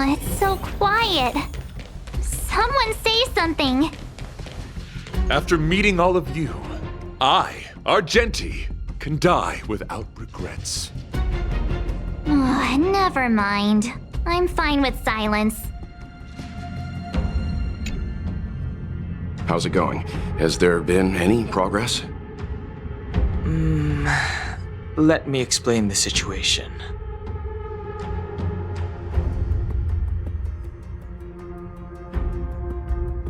Oh, it's so quiet. Someone say something. After meeting all of you, I, Argenti, can die without regrets. Oh, never mind. I'm fine with silence. How's it going? Has there been any progress? Let me explain the situation.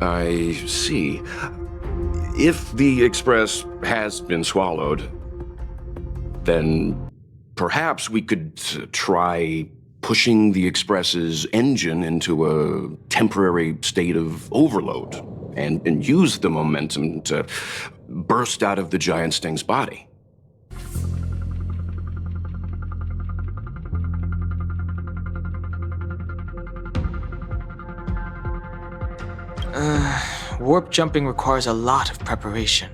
I see. If the Express has been swallowed, then perhaps we could try pushing the Express's engine into a temporary state of overload and use the momentum to burst out of the giant Sting's body. Warp jumping requires a lot of preparation,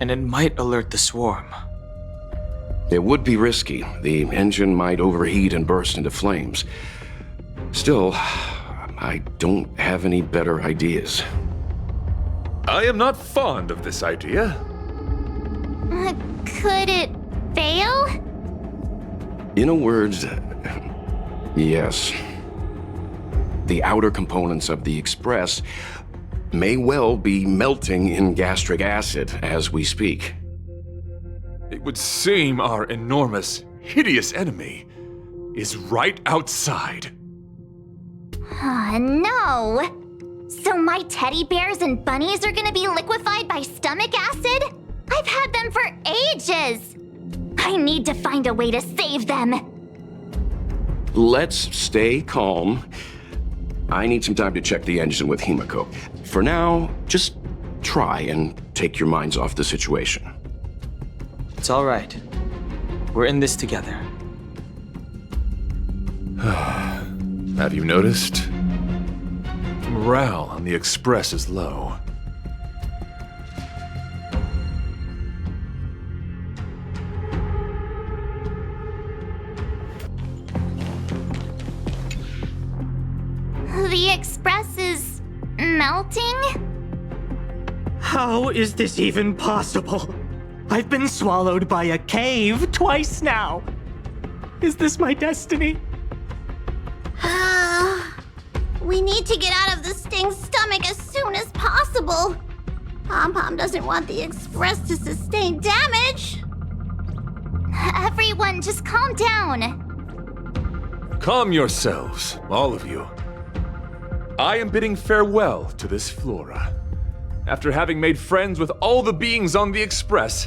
and it might alert the swarm. It would be risky. The engine might overheat and burst into flames. Still, I don't have any better ideas. I am not fond of this idea. Could it fail? In a word, yes. The outer components of the Express may well be melting in gastric acid as we speak. It would seem our enormous, hideous enemy is right outside. No! So my teddy bears and bunnies are gonna be liquefied by stomach acid? I've had them for ages! I need to find a way to save them! Let's stay calm. I need some time to check the engine with Himiko. For now, just try and take your minds off the situation. It's all right. We're in this together. Have you noticed? Morale on the Express is low. The Express is melting? How is this even possible? I've been swallowed by a cave twice now. Is this my destiny? We need to get out of the Sting's stomach as soon as possible. Pom-Pom doesn't want the Express to sustain damage. Everyone, just calm down. Calm yourselves, all of you. I am bidding farewell to this flora. After having made friends with all the beings on the Express,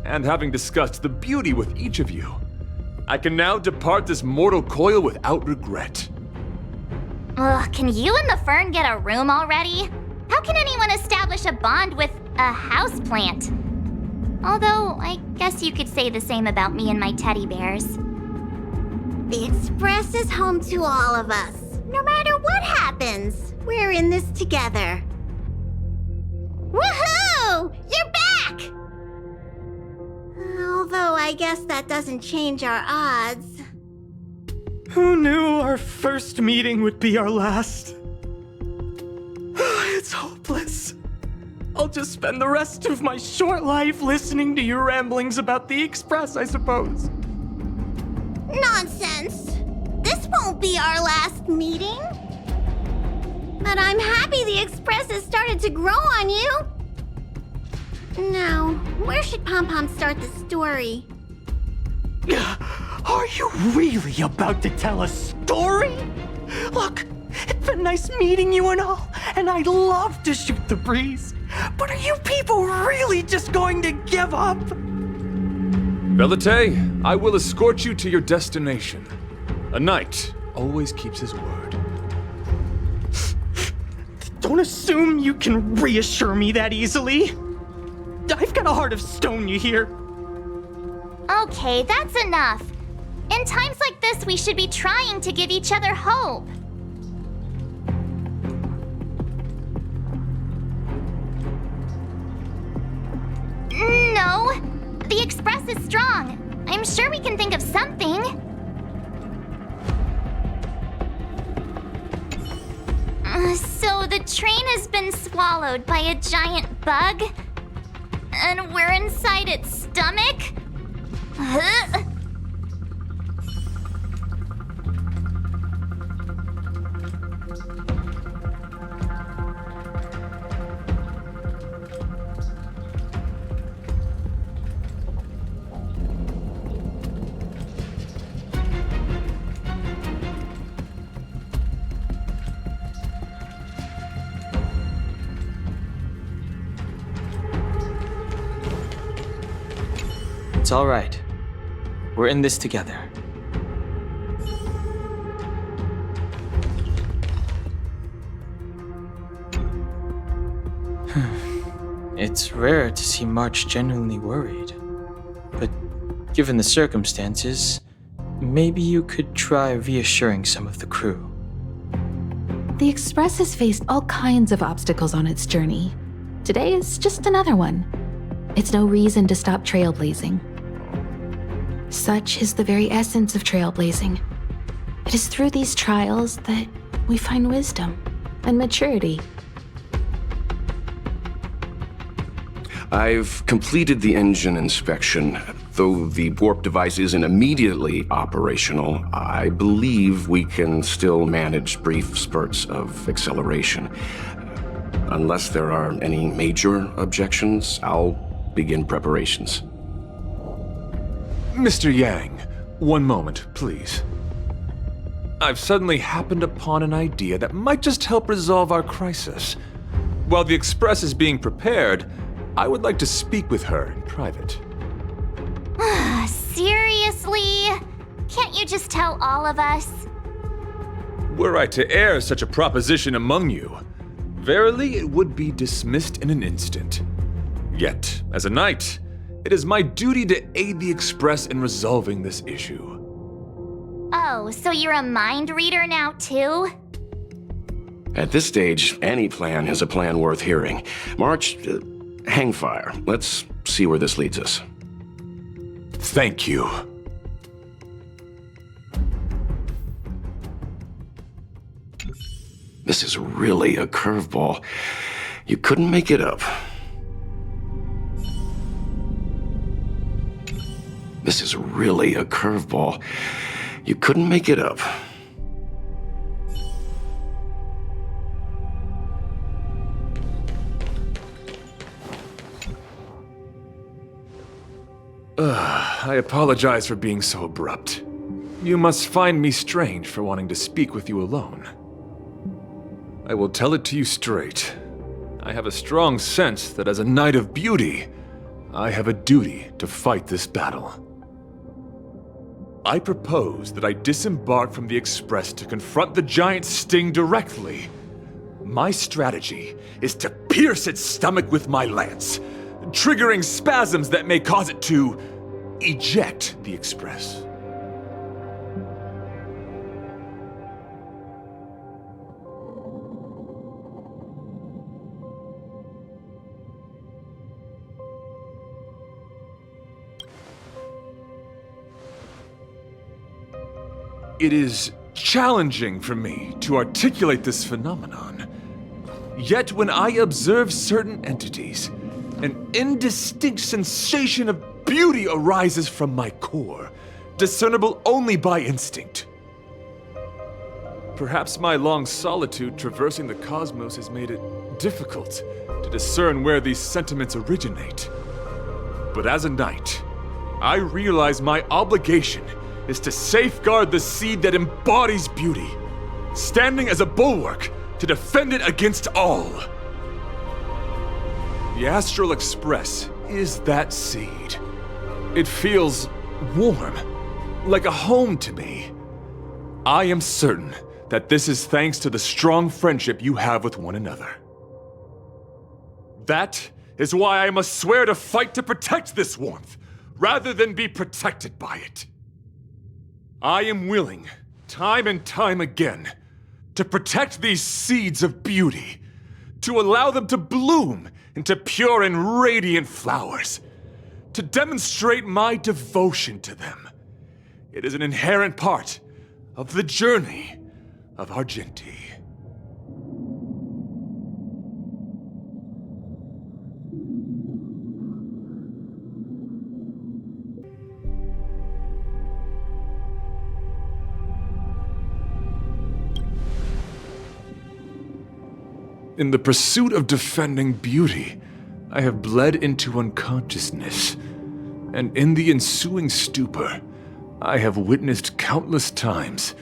and having discussed the beauty with each of you, I can now depart this mortal coil without regret. Ugh, can you and the fern get a room already? How can anyone establish a bond with a houseplant? Although, I guess you could say the same about me and my teddy bears. The Express is home to all of us. No matter what happens, we're in this together. Woohoo! You're back! Although I guess that doesn't change our odds. Who knew our first meeting would be our last? It's hopeless. I'll just spend the rest of my short life listening to your ramblings about the Express, I suppose. Nonsense! This won't be our last meeting. But I'm happy the Express has started to grow on you. Now, where should Pom-Pom start the story? Are you really about to tell a story? Look, it's been nice meeting you and all, and I'd love to shoot the breeze. But are you people really just going to give up? Velite, I will escort you to your destination. A knight always keeps his word. Don't assume you can reassure me that easily. I've got a heart of stone, you hear? Okay, that's enough. In times like this, we should be trying to give each other hope. No, the Express is strong. I'm sure we can think of something. So the train has been swallowed by a giant bug? And we're inside its stomach? It's all right. We're in this together. It's rare to see March genuinely worried. But given the circumstances, maybe you could try reassuring some of the crew. The Express has faced all kinds of obstacles on its journey. Today is just another one. It's no reason to stop trailblazing. Such is the very essence of trailblazing. It is through these trials that we find wisdom and maturity. I've completed the engine inspection. Though the warp device isn't immediately operational, I believe we can still manage brief spurts of acceleration. Unless there are any major objections, I'll begin preparations. Mr. Yang, one moment, please. I've suddenly happened upon an idea that might just help resolve our crisis. While the Express is being prepared, I would like to speak with her in private. Seriously? Can't you just tell all of us? Were I to air such a proposition among you, verily it would be dismissed in an instant. Yet, as a knight, it is my duty to aid the Express in resolving this issue. Oh, so you're a mind reader now too? At this stage, any plan is a plan worth hearing. March, hang fire. Let's see where this leads us. Thank you. This is really a curveball. You couldn't make it up. This is really a curveball. You couldn't make it up. I apologize for being so abrupt. You must find me strange for wanting to speak with you alone. I will tell it to you straight. I have a strong sense that as a knight of beauty, I have a duty to fight this battle. I propose that I disembark from the Express to confront the giant sting directly. My strategy is to pierce its stomach with my lance, triggering spasms that may cause it to eject the Express. It is challenging for me to articulate this phenomenon. Yet when I observe certain entities, an indistinct sensation of beauty arises from my core, discernible only by instinct. Perhaps my long solitude traversing the cosmos has made it difficult to discern where these sentiments originate. But as a knight, I realize my obligation is to safeguard the seed that embodies beauty, standing as a bulwark to defend it against all. The Astral Express is that seed. It feels warm, like a home to me. I am certain that this is thanks to the strong friendship you have with one another. That is why I must swear to fight to protect this warmth, rather than be protected by it. I am willing, time and time again, to protect these seeds of beauty, to allow them to bloom into pure and radiant flowers, to demonstrate my devotion to them. It is an inherent part of the journey of Argenti. In the pursuit of defending beauty, I have bled into unconsciousness, and in the ensuing stupor, I have witnessed countless times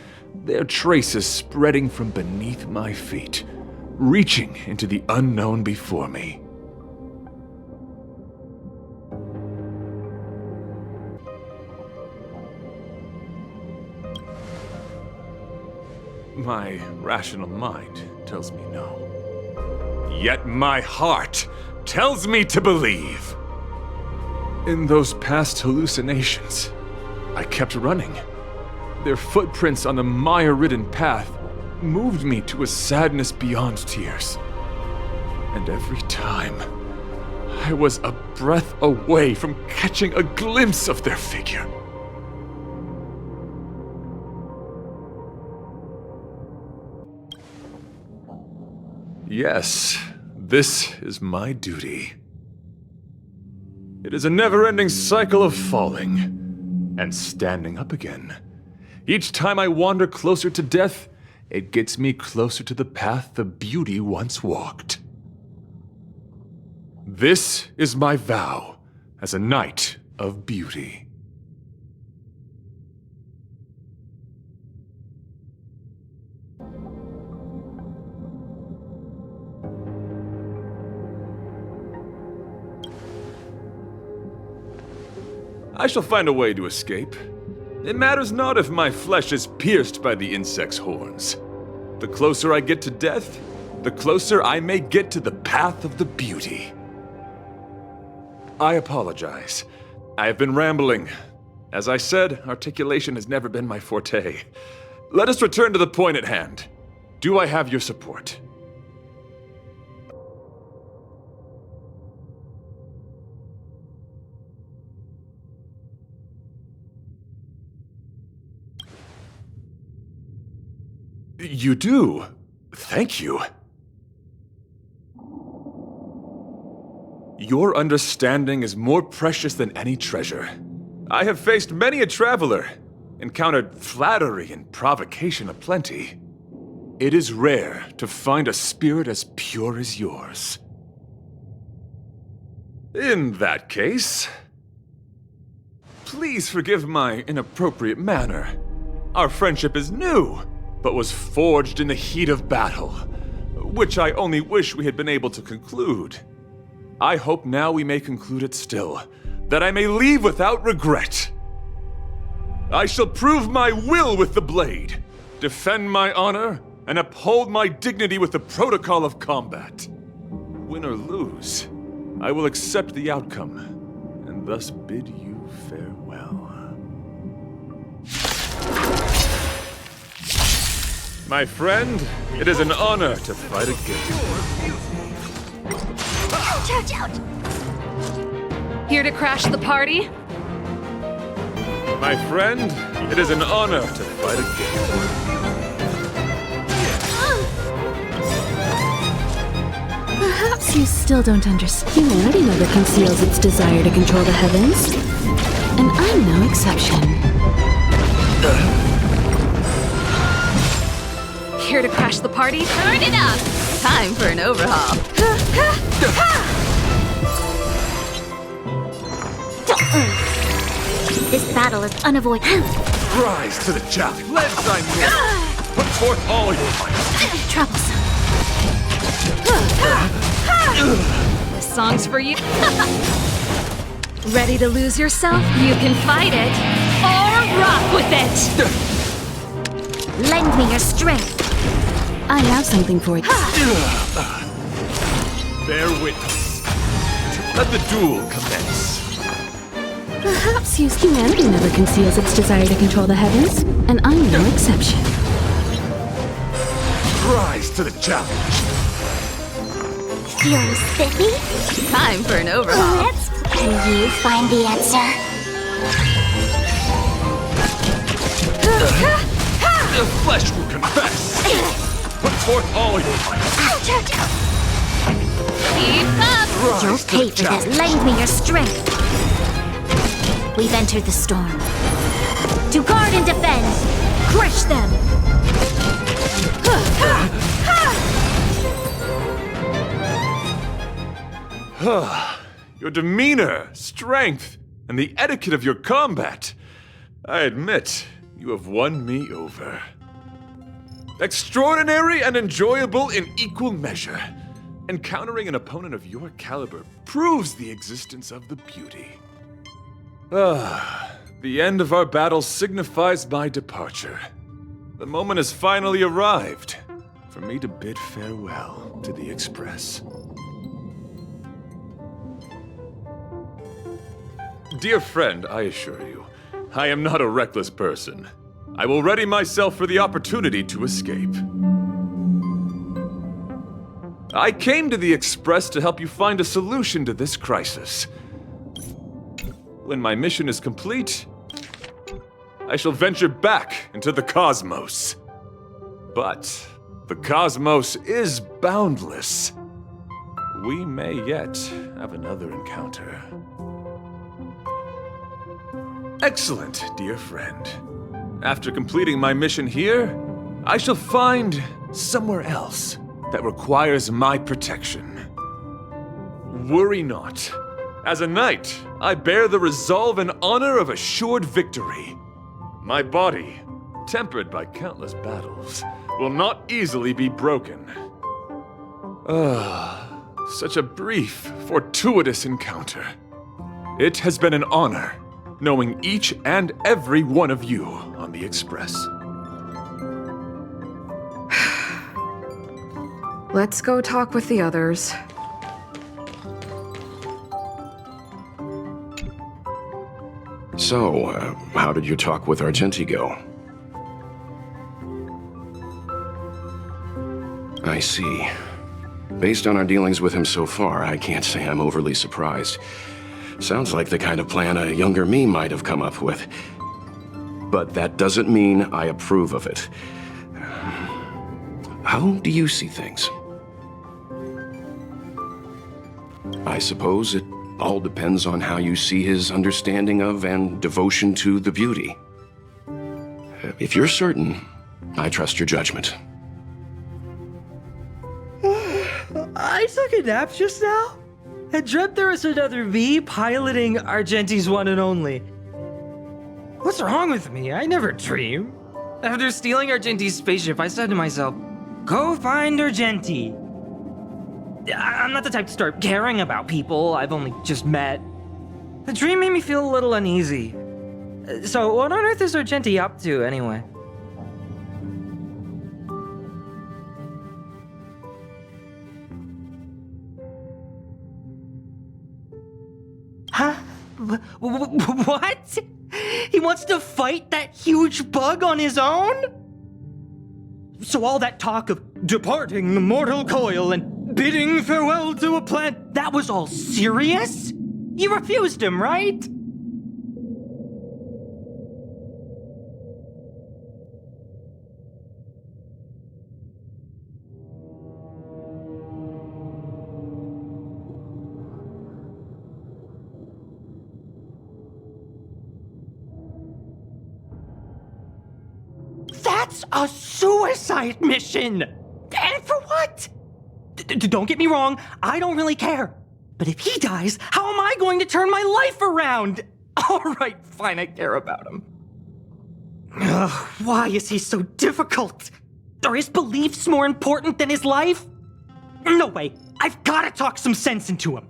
their traces spreading from beneath my feet, reaching into the unknown before me. My rational mind tells me no. Yet my heart tells me to believe. In those past hallucinations, I kept running. Their footprints on the mire-ridden path moved me to a sadness beyond tears. And every time, I was a breath away from catching a glimpse of their figure. Yes, this is my duty. It is a never-ending cycle of falling and standing up again. Each time I wander closer to death, it gets me closer to the path the beauty once walked. This is my vow as a knight of beauty. I shall find a way to escape. It matters not if my flesh is pierced by the insect's horns. The closer I get to death, the closer I may get to the path of the beauty. I apologize. I have been rambling. As I said, articulation has never been my forte. Let us return to the point at hand. Do I have your support? You do. Thank you. Your understanding is more precious than any treasure. I have faced many a traveler, encountered flattery and provocation aplenty. It is rare to find a spirit as pure as yours. In that case, please forgive my inappropriate manner. Our friendship is new, but was forged in the heat of battle, which I only wish we had been able to conclude. I hope now we may conclude it still, that I may leave without regret. I shall prove my will with the blade, defend my honor, and uphold my dignity with the protocol of combat. Win or lose, I will accept the outcome, and thus bid you farewell. My friend, it is an honor to fight against you. Ouch, ouch! Here to crash the party? My friend, it is an honor to fight against you. Perhaps you still don't understand. Humanity never conceals its desire to control the heavens. And I'm no exception. Here to crash the party? Turn it up! Time for an overhaul. This battle is unavoidable. Rise to the challenge. Let's sign you. Put forth all your might. Troublesome. This song's for you. Ready to lose yourself? You can fight it or rock with it. Lend me your strength. I have something for you. Bear witness. Let the duel commence. Perhaps humanity never conceals its desire to control the heavens, and I'm no exception. Rise to the challenge. Feeling spiffy? Time for an overhaul. Can you find the answer? The flesh will confess. Put forth all your might. Ouch, ouch, ouch. Keep up! You'll pay for this. Lend me your strength. We've entered the storm. To guard and defend. Crush them. Your demeanor, strength, and the etiquette of your combat. I admit, you have won me over. Extraordinary and enjoyable in equal measure. Encountering an opponent of your caliber proves the existence of the beauty. The end of our battle signifies my departure. The moment has finally arrived for me to bid farewell to the Express. Dear friend, I assure you, I am not a reckless person. I will ready myself for the opportunity to escape. I came to the Express to help you find a solution to this crisis. When my mission is complete, I shall venture back into the cosmos. But the cosmos is boundless. We may yet have another encounter. Excellent, dear friend. After completing my mission here, I shall find somewhere else that requires my protection. Worry not. As a knight, I bear the resolve and honor of assured victory. My body, tempered by countless battles, will not easily be broken. Such a brief, fortuitous encounter. It has been an honor knowing each and every one of you on the Express. Let's go talk with the others. So, how did your talk with Argenti go? I see. Based on our dealings with him so far, I can't say I'm overly surprised. Sounds like the kind of plan a younger me might have come up with. But that doesn't mean I approve of it. How do you see things? I suppose it all depends on how you see his understanding of and devotion to the beauty. If you're certain, I trust your judgment. I took a nap just now. I dreamt there was another me piloting Argenti's one and only. What's wrong with me? I never dream. After stealing Argenti's spaceship, I said to myself, go find Argenti. I'm not the type to start caring about people I've only just met. The dream made me feel a little uneasy. So what on earth is Argenti up to, anyway? Huh? What? He wants to fight that huge bug on his own? So all that talk of departing the mortal coil and bidding farewell to a planet, that was all serious? You refused him, right? That's a suicide mission! And for what? Don't get me wrong, I don't really care. But if he dies, how am I going to turn my life around? Alright, fine, I care about him. Ugh, why is he so difficult? Are his beliefs more important than his life? No way, I've gotta talk some sense into him.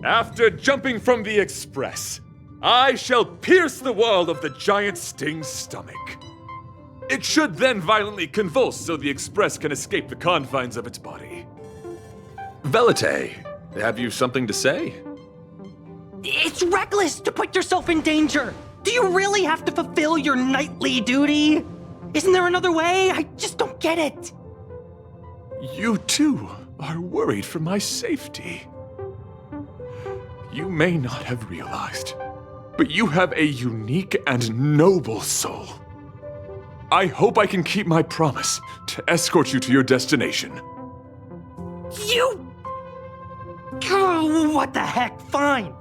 After jumping from the Express, I shall pierce the wall of the giant sting's stomach. It should then violently convulse so the Express can escape the confines of its body. Velite, have you something to say? It's reckless to put yourself in danger. Do you really have to fulfill your knightly duty? Isn't there another way? I just don't get it. You too are worried for my safety. You may not have realized, but you have a unique and noble soul. I hope I can keep my promise to escort you to your destination. You... Oh, what the heck? Fine.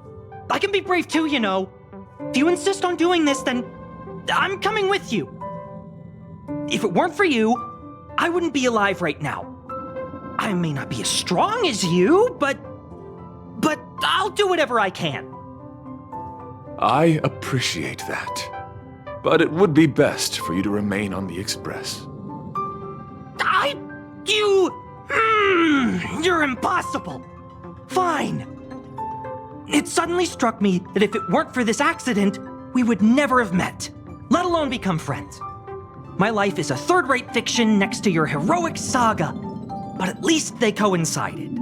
I can be brave too, you know. If you insist on doing this, then I'm coming with you. If it weren't for you, I wouldn't be alive right now. I may not be as strong as you, but I'll do whatever I can. I appreciate that. But it would be best for you to remain on the Express. You're impossible. Fine. It suddenly struck me that if it weren't for this accident, we would never have met, let alone become friends. My life is a third-rate fiction next to your heroic saga, but at least they coincided.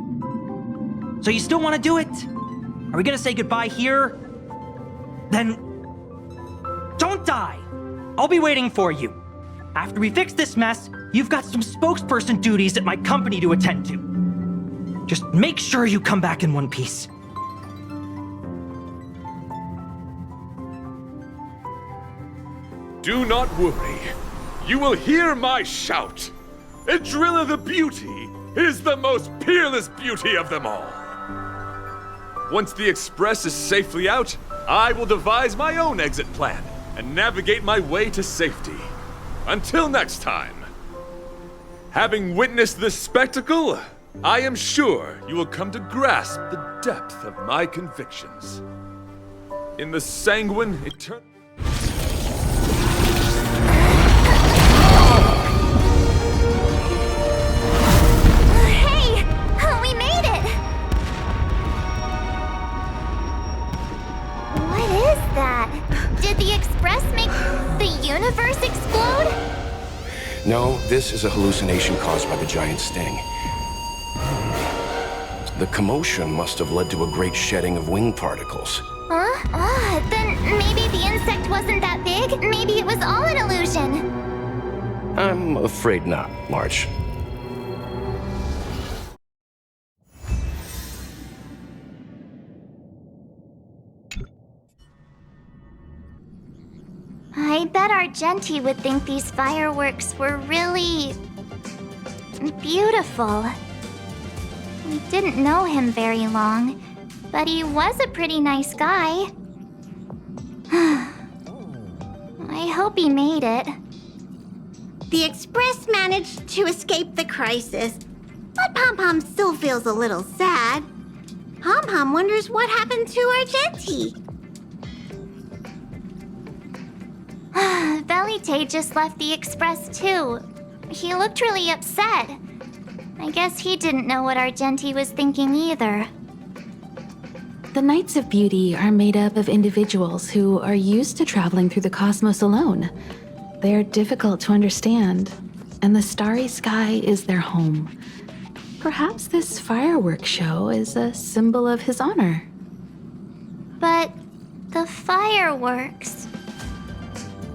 So you still want to do it? Are we gonna say goodbye here? Then don't die. I'll be waiting for you. After we fix this mess, you've got some spokesperson duties at my company to attend to. Just make sure you come back in one piece. Do not worry. You will hear my shout. Adrilla the Beauty is the most peerless beauty of them all. Once the Express is safely out, I will devise my own exit plan and navigate my way to safety. Until next time. Having witnessed this spectacle, I am sure you will come to grasp the depth of my convictions. In the sanguine eternal... Hey! We made it! What is that? Did the Express make the universe explode? No, this is a hallucination caused by the giant sting. The commotion must have led to a great shedding of wing particles. Huh? Then maybe the insect wasn't that big. Maybe it was all an illusion. I'm afraid not, March. I bet Argenti would think these fireworks were really... beautiful. We didn't know him very long, but he was a pretty nice guy. I hope he made it. The Express managed to escape the crisis, but Pom-Pom still feels a little sad. Pom-Pom wonders what happened to Argenti. Velite just left the Express too. He looked really upset. I guess he didn't know what Argenti was thinking either. The Knights of Beauty are made up of individuals who are used to traveling through the cosmos alone. They're difficult to understand, and the starry sky is their home. Perhaps this fireworks show is a symbol of his honor. But the fireworks...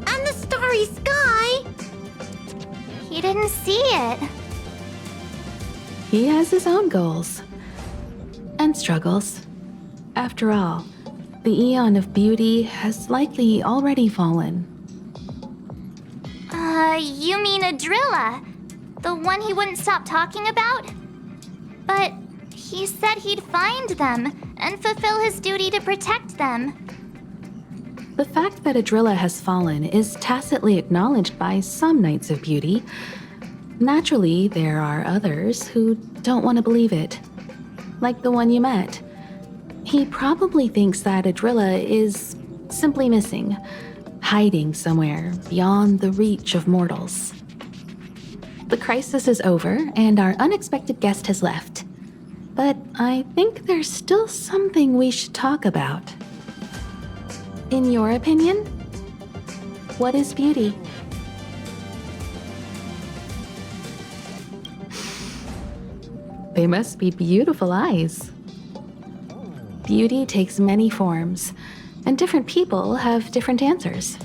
And the starry sky! He didn't see it. He has his own goals and struggles. After all, the Eon of Beauty has likely already fallen. You mean Adrilla? The one he wouldn't stop talking about? But he said he'd find them and fulfill his duty to protect them. The fact that Adrilla has fallen is tacitly acknowledged by some Knights of Beauty. Naturally, there are others who don't want to believe it. Like the one you met. He probably thinks that Adrilla is simply missing, hiding somewhere beyond the reach of mortals. The crisis is over, and our unexpected guest has left. But I think there's still something we should talk about. In your opinion, what is beauty? They must be beautiful eyes. Beauty takes many forms, and different people have different answers.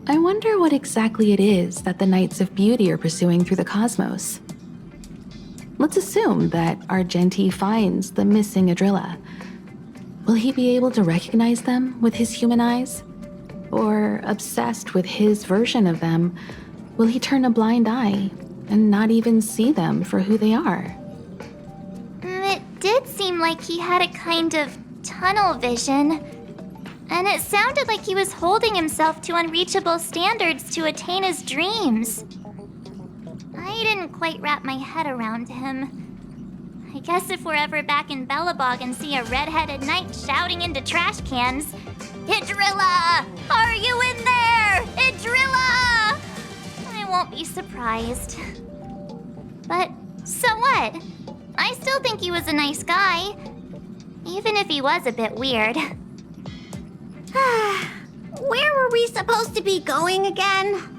I wonder what exactly it is that the Knights of Beauty are pursuing through the cosmos. Let's assume that Argenti finds the missing Adrilla. Will he be able to recognize them with his human eyes? Or, obsessed with his version of them, will he turn a blind eye and not even see them for who they are? It did seem like he had a kind of tunnel vision. And it sounded like he was holding himself to unreachable standards to attain his dreams. I didn't quite wrap my head around him. I guess if we're ever back in Bellabog and see a red-headed knight shouting into trash cans, "Idrilla! Are you in there? Idrilla!" I won't be surprised. But so what? I still think he was a nice guy, even if he was a bit weird. Where were we supposed to be going again?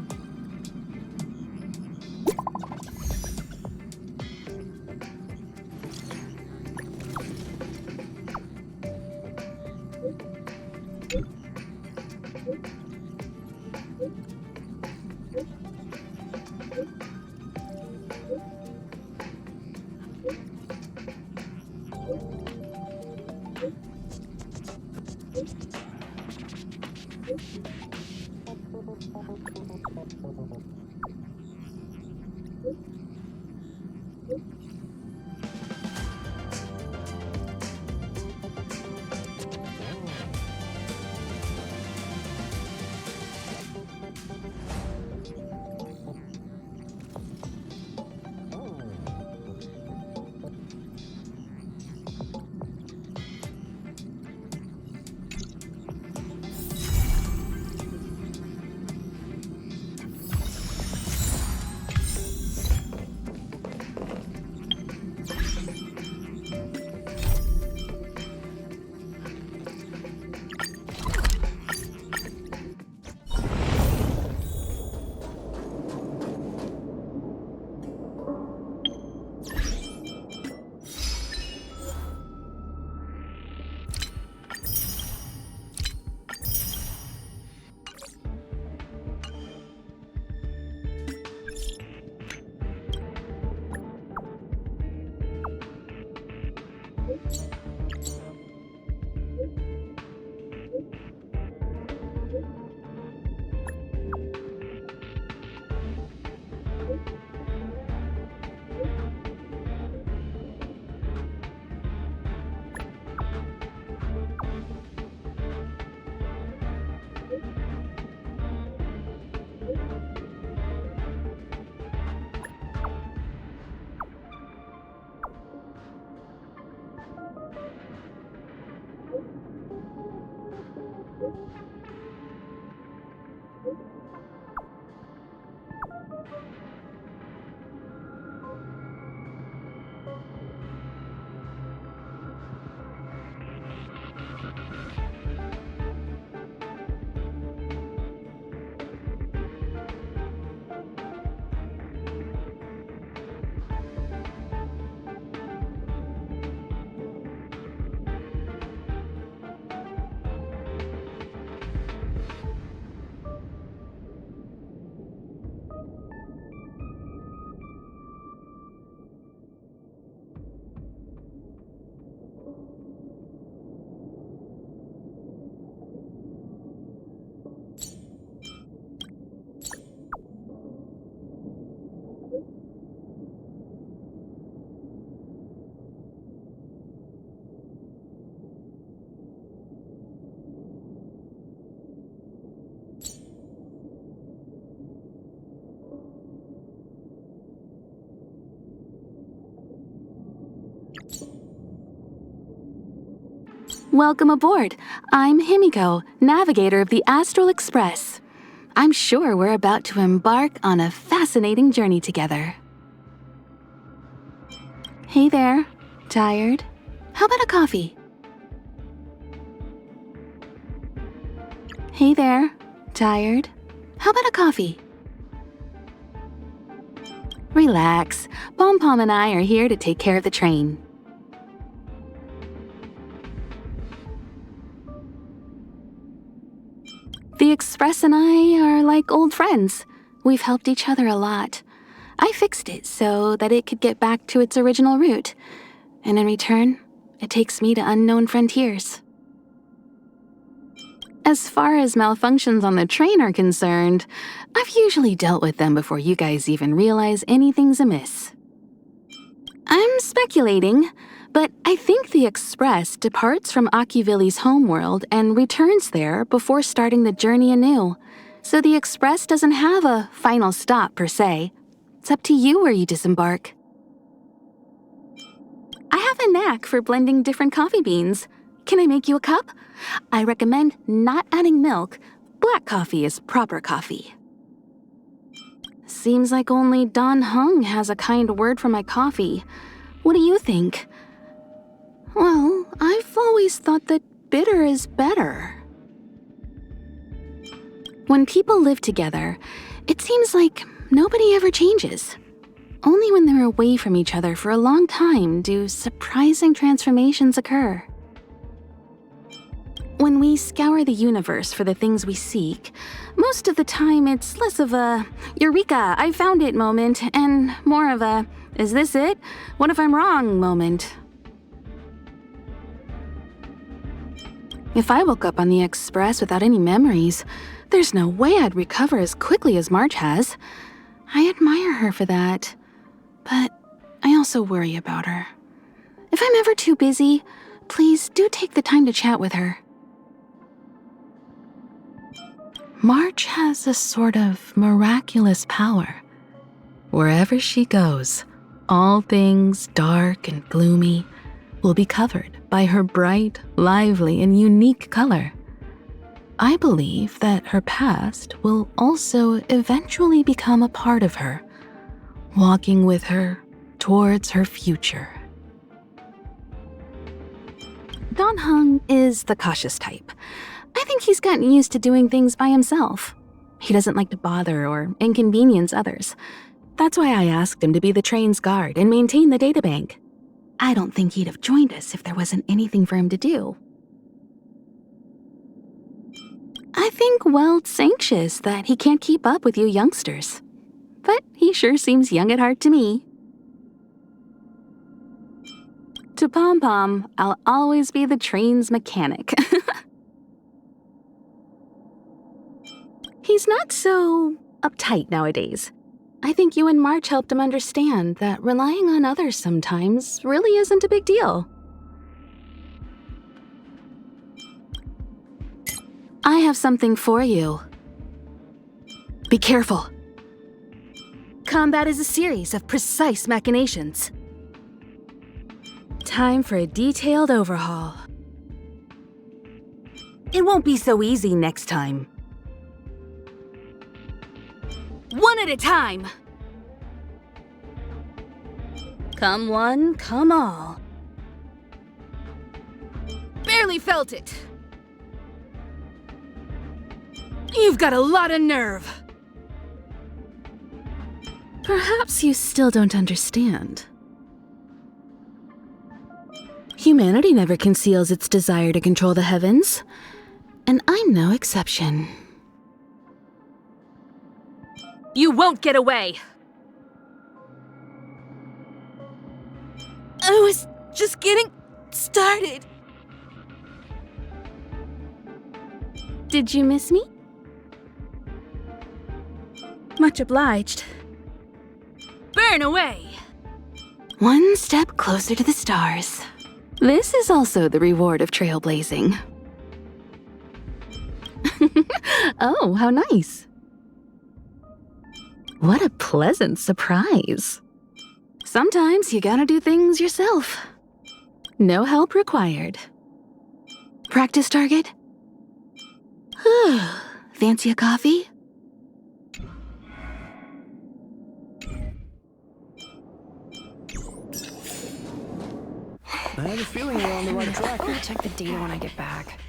Welcome aboard. I'm Himiko, navigator of the Astral Express. I'm sure we're about to embark on a fascinating journey together. Hey there. Tired? How about a coffee? Hey there. Tired? How about a coffee? Relax. Pom Pom and I are here to take care of the train. The Express and I are like old friends. We've helped each other a lot. I fixed it so that it could get back to its original route. And in return, it takes me to unknown frontiers. As far as malfunctions on the train are concerned, I've usually dealt with them before you guys even realize anything's amiss. I'm speculating, but I think the Express departs from Akivili's homeworld and returns there before starting the journey anew. So the Express doesn't have a final stop per se. It's up to you where you disembark. I have a knack for blending different coffee beans. Can I make you a cup? I recommend not adding milk. Black coffee is proper coffee. Seems like only Don Hung has a kind word for my coffee. What do you think? Well, I've always thought that bitter is better. When people live together, it seems like nobody ever changes. Only when they're away from each other for a long time do surprising transformations occur. When we scour the universe for the things we seek, most of the time it's less of a "Eureka, I found it" moment and more of a "Is this it? What if I'm wrong" moment. If I woke up on the Express without any memories, there's no way I'd recover as quickly as March has. I admire her for that, but I also worry about her. If I'm ever too busy, please do take the time to chat with her. March has a sort of miraculous power. Wherever she goes, all things dark and gloomy will be covered by her bright, lively, and unique color. I believe that her past will also eventually become a part of her, walking with her towards her future. Don Hung is the cautious type. I think he's gotten used to doing things by himself. He doesn't like to bother or inconvenience others. That's why I asked him to be the train's guard and maintain the databank. I don't think he'd have joined us if there wasn't anything for him to do. I think Welt's anxious that he can't keep up with you youngsters. But he sure seems young at heart to me. To Pom Pom, I'll always be the train's mechanic. He's not so uptight nowadays. I think you and March helped him understand that relying on others sometimes really isn't a big deal. I have something for you. Be careful. Combat is a series of precise machinations. Time for a detailed overhaul. It won't be so easy next time. One at a time. Come one, come all. Barely felt it. You've got a lot of nerve. Perhaps you still don't understand. Humanity never conceals its desire to control the heavens, and I'm no exception. You won't get away! I was just getting started. Did you miss me? Much obliged. Burn away! One step closer to the stars. This is also the reward of trailblazing. Oh, how nice. What a pleasant surprise. Sometimes you gotta do things yourself. No help required. Practice target? Fancy a coffee? I have a feeling we're on the right track. I'll check the data when I get back.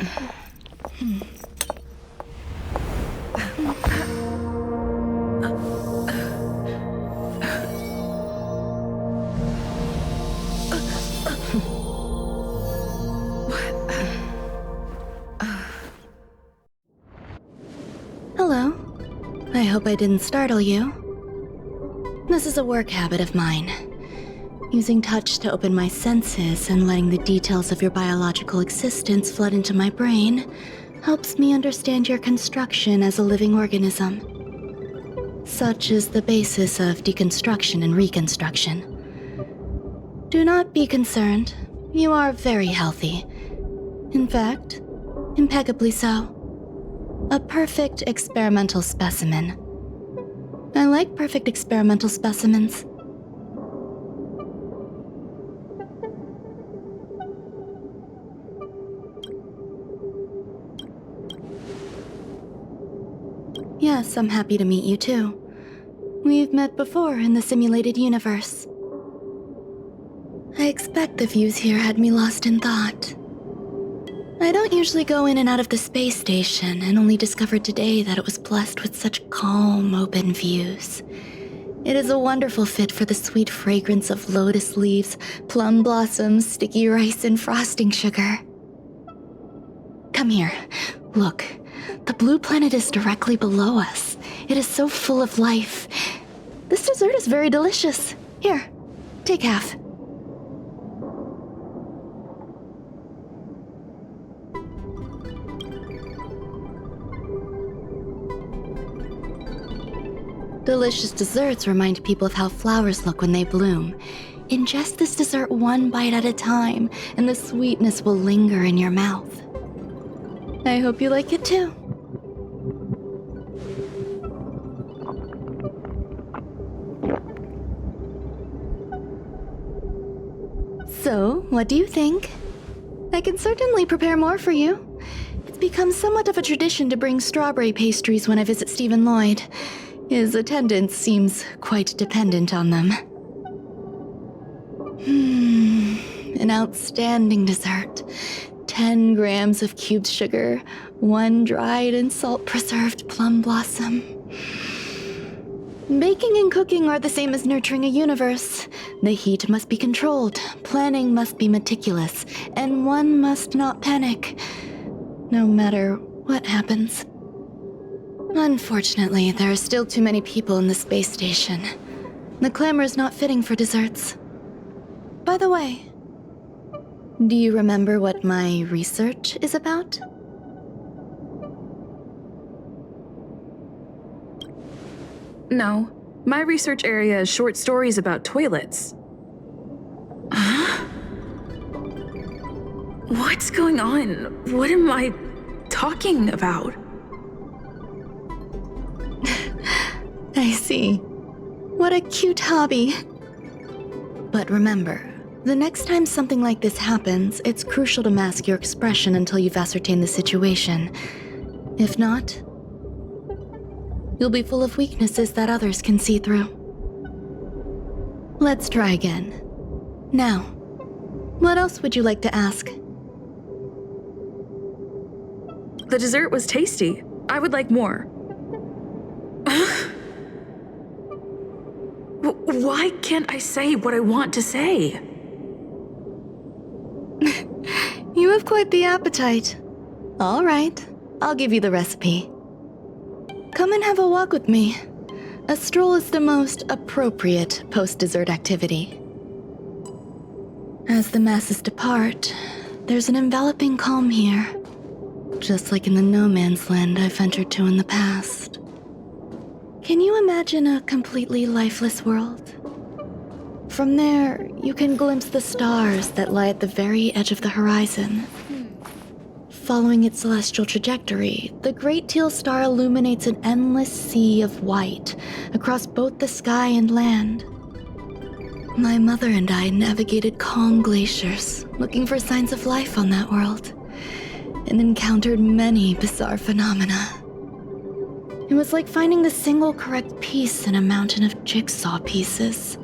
Hello. I hope I didn't startle you. This is a work habit of mine. Using touch to open my senses and letting the details of your biological existence flood into my brain helps me understand your construction as a living organism. Such is the basis of deconstruction and reconstruction. Do not be concerned. You are very healthy. In fact, impeccably so. A perfect experimental specimen. I like perfect experimental specimens. Yes, I'm happy to meet you too. We've met before in the simulated universe. I expect the views here had me lost in thought. I don't usually go in and out of the space station, and only discovered today that it was blessed with such calm, open views. It is a wonderful fit for the sweet fragrance of lotus leaves, plum blossoms, sticky rice, and frosting sugar. Come here. Look. The blue planet is directly below us. It is so full of life. This dessert is very delicious. Here, take half. Delicious desserts remind people of how flowers look when they bloom. Ingest this dessert one bite at a time, and the sweetness will linger in your mouth. I hope you like it too. So, what do you think? I can certainly prepare more for you. It's become somewhat of a tradition to bring strawberry pastries when I visit Stephen Lloyd. His attendance seems quite dependent on them. An outstanding dessert. 10 grams of cubed sugar, 1 dried and salt-preserved plum blossom. Baking and cooking are the same as nurturing a universe. The heat must be controlled, planning must be meticulous, and one must not panic, no matter what happens. Unfortunately, there are still too many people in the space station. The clamor is not fitting for desserts. By the way, do you remember what my research is about? No. My research area is short stories about toilets. Huh? What's going on? What am I talking about? I see. What a cute hobby. But remember, the next time something like this happens, it's crucial to mask your expression until you've ascertained the situation. If not, you'll be full of weaknesses that others can see through. Let's try again. Now, what else would you like to ask? The dessert was tasty. I would like more. Why can't I say what I want to say? You have quite the appetite. All right, I'll give you the recipe. Come and have a walk with me. A stroll is the most appropriate post-dessert activity. As the masses depart, there's an enveloping calm here, just like in the no-man's land I've ventured to in the past. Can you imagine a completely lifeless world? From there, you can glimpse the stars that lie at the very edge of the horizon. Following its celestial trajectory, the Great Teal Star illuminates an endless sea of white across both the sky and land. My mother and I navigated calm glaciers, looking for signs of life on that world, and encountered many bizarre phenomena. It was like finding the single correct piece in a mountain of jigsaw pieces.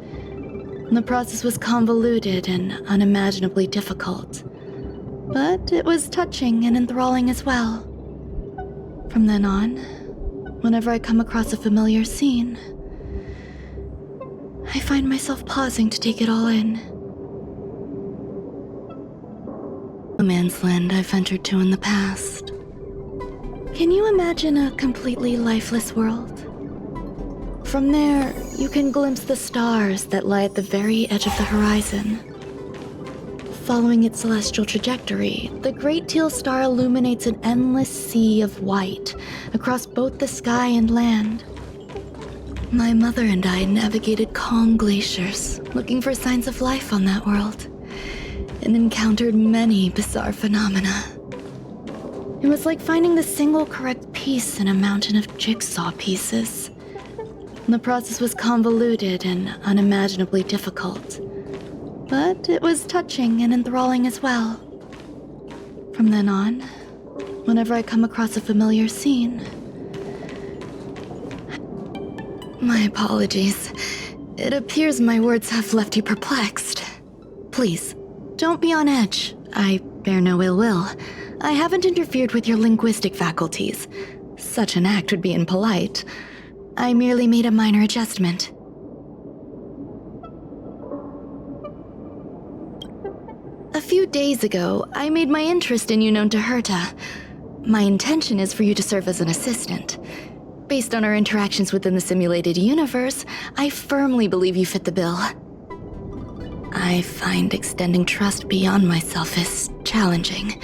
The process was convoluted and unimaginably difficult, but it was touching and enthralling as well. From then on, whenever I come across a familiar scene, I find myself pausing to take it all in. A man's land I've ventured to in the past. Can you imagine a completely lifeless world? From there, you can glimpse the stars that lie at the very edge of the horizon. Following its celestial trajectory, the Great Teal Star illuminates an endless sea of white across both the sky and land. My mother and I navigated calm glaciers, looking for signs of life on that world, and encountered many bizarre phenomena. It was like finding the single correct piece in a mountain of jigsaw pieces. The process was convoluted and unimaginably difficult, but it was touching and enthralling as well. From then on, whenever I come across a familiar scene... My apologies. It appears my words have left you perplexed. Please, don't be on edge. I bear no ill will. I haven't interfered with your linguistic faculties. Such an act would be impolite. I merely made a minor adjustment. A few days ago, I made my interest in you known to Herta. My intention is for you to serve as an assistant. Based on our interactions within the simulated universe, I firmly believe you fit the bill. I find extending trust beyond myself is challenging.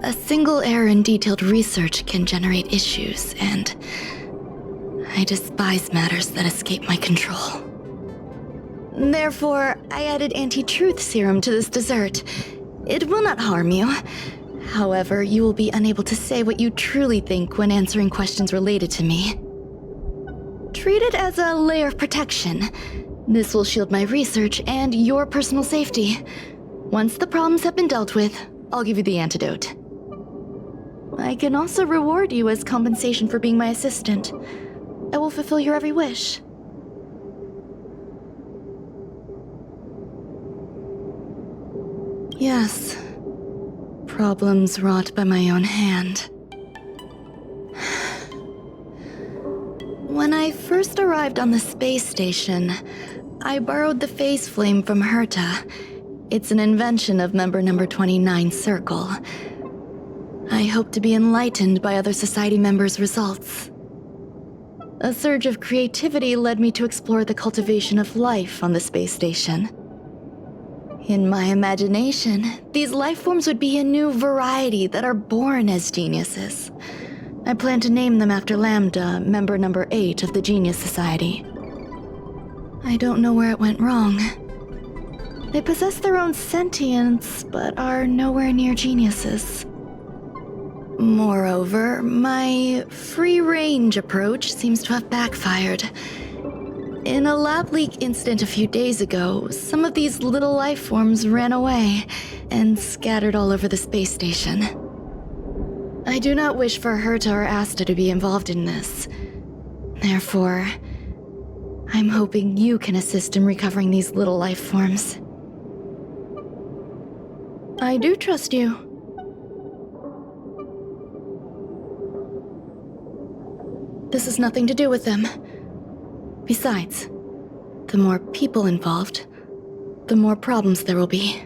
A single error in detailed research can generate issues, and I despise matters that escape my control. Therefore, I added anti-truth serum to this dessert. It will not harm you. However, you will be unable to say what you truly think when answering questions related to me. Treat it as a layer of protection. This will shield my research and your personal safety. Once the problems have been dealt with, I'll give you the antidote. I can also reward you as compensation for being my assistant. I will fulfill your every wish. Yes. Problems wrought by my own hand. When I first arrived on the space station, I borrowed the phase flame from Herta. It's an invention of member number 29 Circle. I hope to be enlightened by other society members' results. A surge of creativity led me to explore the cultivation of life on the space station. In my imagination, these life forms would be a new variety that are born as geniuses. I plan to name them after Lambda, member number 8 of the Genius Society. I don't know where it went wrong. They possess their own sentience, but are nowhere near geniuses. Moreover, my free-range approach seems to have backfired. In a lab leak incident a few days ago, some of these little life forms ran away and scattered all over the space station. I do not wish for Herta or Asta to be involved in this. Therefore, I'm hoping you can assist in recovering these little life forms. I do trust you. This has nothing to do with them. Besides, the more people involved, the more problems there will be.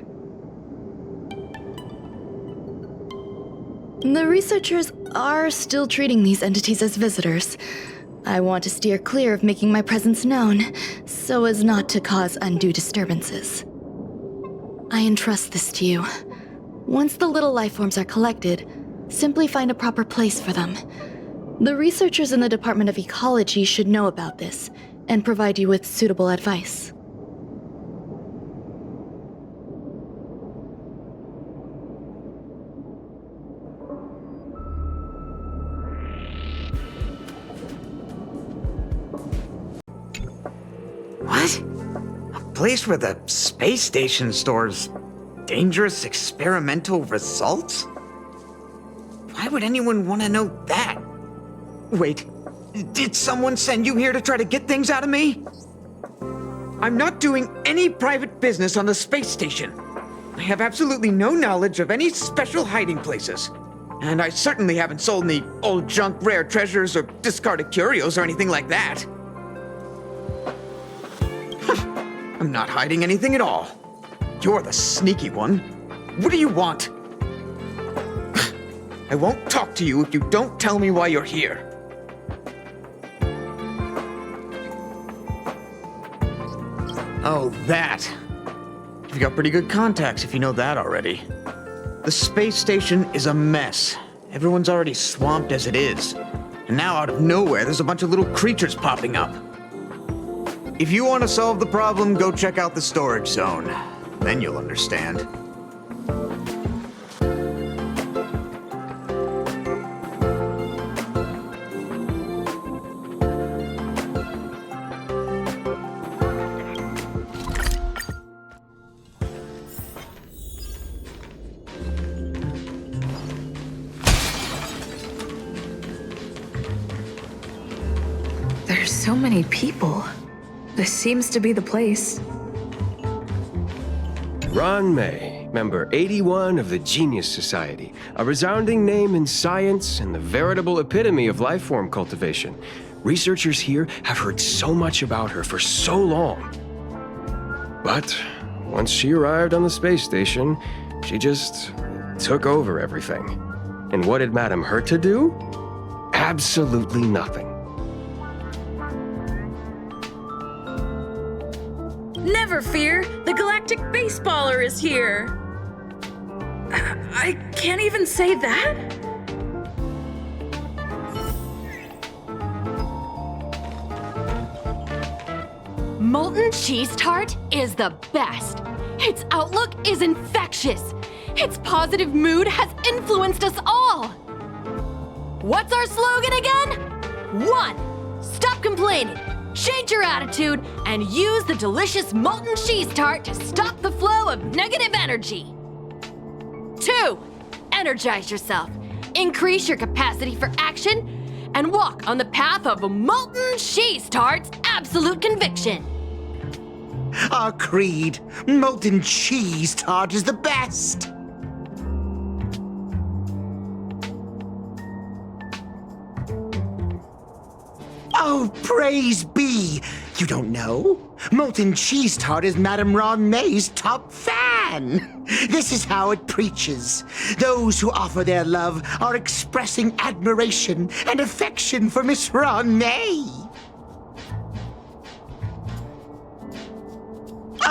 The researchers are still treating these entities as visitors. I want to steer clear of making my presence known, so as not to cause undue disturbances. I entrust this to you. Once the little life forms are collected, simply find a proper place for them. The researchers in the Department of Ecology should know about this, and provide you with suitable advice. What? A place where the space station stores dangerous experimental results? Why would anyone want to know that? Wait, did someone send you here to try to get things out of me? I'm not doing any private business on the space station. I have absolutely no knowledge of any special hiding places. And I certainly haven't sold any old junk rare treasures or discarded curios or anything like that. I'm not hiding anything at all. You're the sneaky one. What do you want? I won't talk to you if you don't tell me why you're here. Oh, that. You've got pretty good contacts if you know that already. The space station is a mess. Everyone's already swamped as it is. And now out of nowhere, there's a bunch of little creatures popping up. If you want to solve the problem, go check out the storage zone. Then you'll understand. There's so many people. This seems to be the place. Ron May, member 81 of the Genius Society, a resounding name in science and the veritable epitome of lifeform cultivation. Researchers here have heard so much about her for so long. But once she arrived on the space station, she just took over everything. And what did Madame hurt to do? Absolutely nothing. Never fear, the galactic baseballer is here. I can't even say that? Molten cheese tart is the best. Its outlook is infectious. Its positive mood has influenced us all. What's our slogan again? 1. Stop complaining. Change your attitude and use the delicious molten cheese tart to stop the flow of negative energy. 2. Energize yourself. Increase your capacity for action and walk on the path of a molten cheese tart's absolute conviction. Our creed, molten cheese tart is the best. Oh, praise be! You don't know? Molten cheese tart is Madame Ron May's top fan. This is how it preaches. Those who offer their love are expressing admiration and affection for Miss Ron May.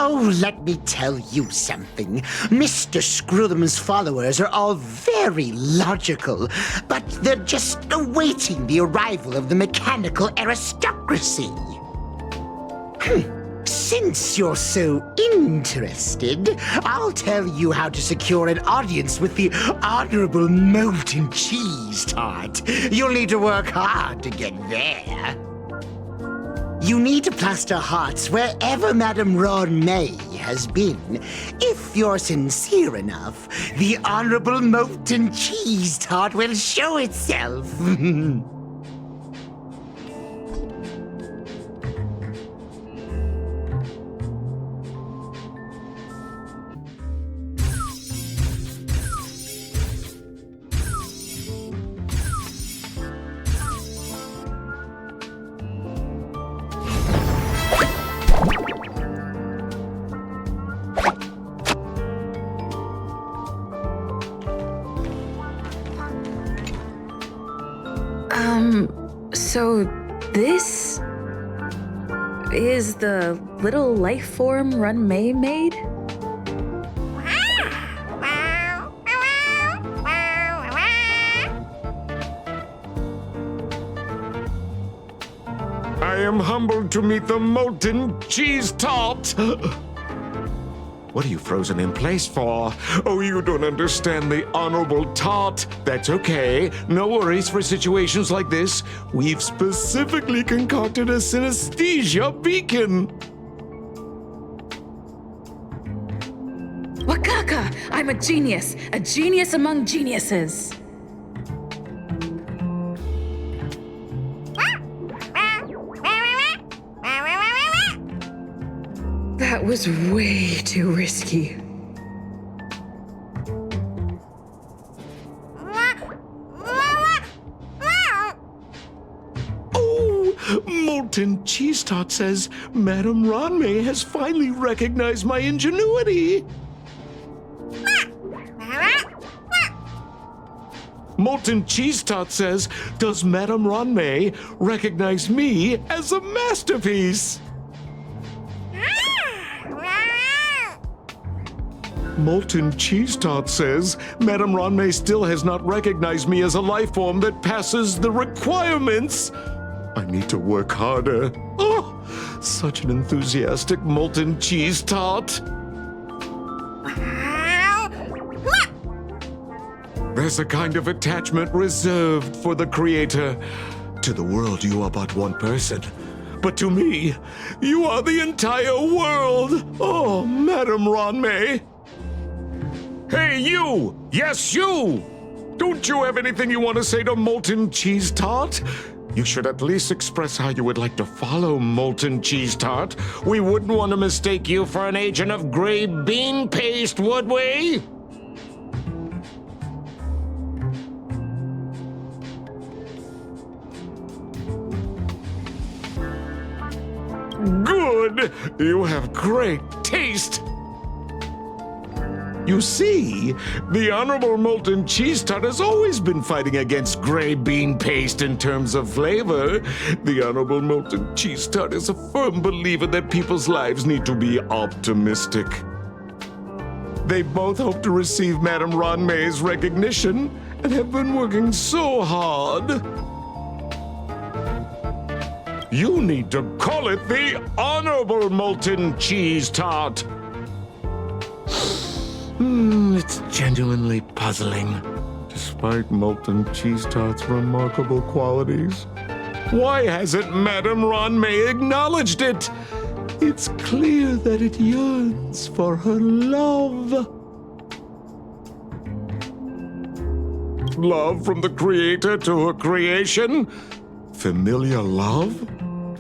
Oh, let me tell you something. Mr. Screwthum's followers are all very logical, but they're just awaiting the arrival of the mechanical aristocracy. Since you're so interested, I'll tell you how to secure an audience with the Honorable Molten Cheese Tart. You'll need to work hard to get there. You need to plaster hearts wherever Madame Ron May has been. If you're sincere enough, the Honorable Molten Cheese Tart will show itself. So this is the little life form Ron May made? I am humbled to meet the molten cheese tart. What are you frozen in place for? Oh, you don't understand the honorable tart. That's okay. No worries for situations like this. We've specifically concocted a synesthesia beacon. Wakaka! I'm a genius among geniuses. That was way too risky. Oh, Molten Cheese Tart says Madame Ron May has finally recognized my ingenuity. Molten Cheese Tart says, does Madame Ron May recognize me as a masterpiece? Molten Cheese Tart says, Madame Ron May still has not recognized me as a life form that passes the requirements. I need to work harder. Oh, Such an enthusiastic molten cheese tart. There's a kind of attachment reserved for the creator. To the world, you are but one person. But to me, you are the entire world. Oh, Madame Ranmei. Hey, you! Yes, you! Don't you have anything you want to say to Molten Cheese Tart? You should at least express how you would like to follow Molten Cheese Tart. We wouldn't want to mistake you for an agent of gray bean paste, would we? Good! You have great taste! You see, the Honorable Molten Cheese Tart has always been fighting against gray bean paste in terms of flavor. The Honorable Molten Cheese Tart is a firm believer that people's lives need to be optimistic. They both hope to receive Madame Ranmei's recognition and have been working so hard. You need to call it the Honorable Molten Cheese Tart. It's genuinely puzzling. Despite Molten Cheese Tart's remarkable qualities, why hasn't Madame Ranmei acknowledged it? It's clear that it yearns for her love. Love from the creator to her creation? Familiar love?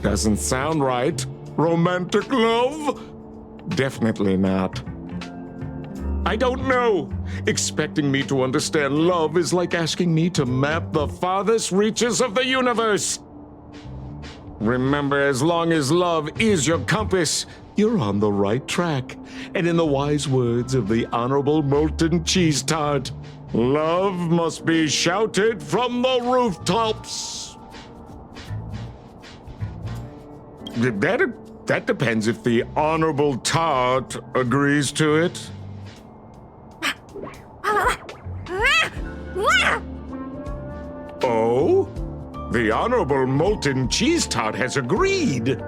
Doesn't sound right. Romantic love? Definitely not. I don't know. Expecting me to understand love is like asking me to map the farthest reaches of the universe. Remember, as long as love is your compass, you're on the right track. And in the wise words of the Honorable Molten Cheese Tart, love must be shouted from the rooftops. That depends if the Honorable Tart agrees to it. Oh? The Honorable Molten Cheese Tart has agreed.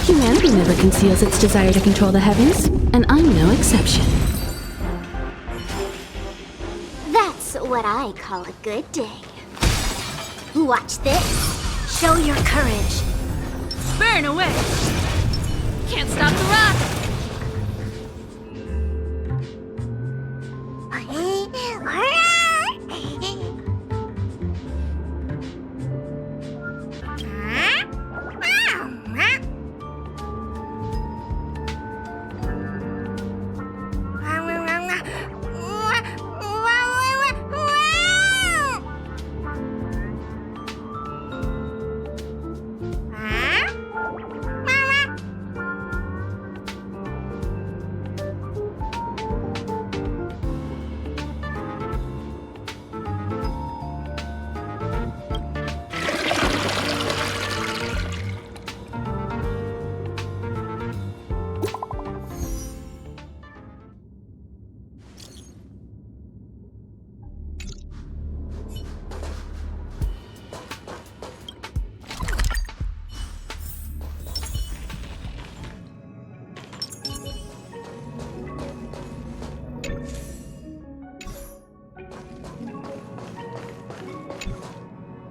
Humanity never conceals its desire to control the heavens, and I'm no exception. That's what I call a good day. Watch this. Show your courage. Burn away! Can't stop the rock!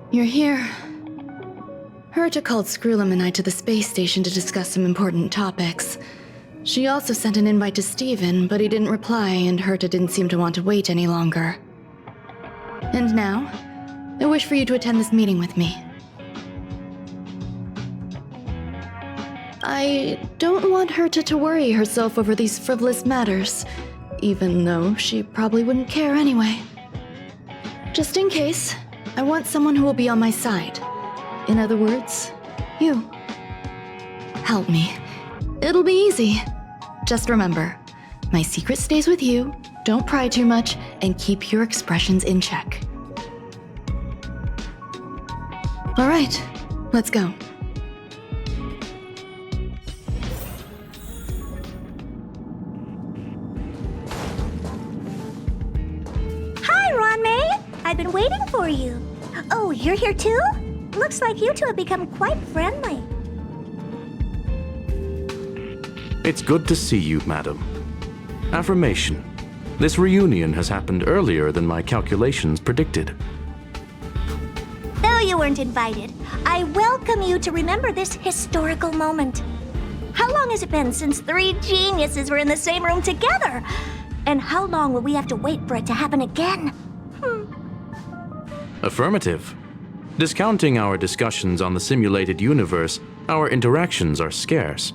You're here. Herta called Skrullum and I to the space station to discuss some important topics. She also sent an invite to Steven, but he didn't reply, and Herta didn't seem to want to wait any longer. And now, I wish for you to attend this meeting with me. I don't want her to worry herself over these frivolous matters, even though she probably wouldn't care anyway. Just in case, I want someone who will be on my side. In other words, you. Help me. It'll be easy. Just remember, my secret stays with you, don't pry too much, and keep your expressions in check. All right, let's go. Hi, Ron-May! I've been waiting for you. Oh, you're here too? Looks like you two have become quite friendly. It's good to see you, madam. Affirmation. This reunion has happened earlier than my calculations predicted. Though you weren't invited, I welcome you to remember this historical moment. How long has it been since 3 geniuses were in the same room together? And how long will we have to wait for it to happen again? Affirmative. Discounting our discussions on the simulated universe, our interactions are scarce.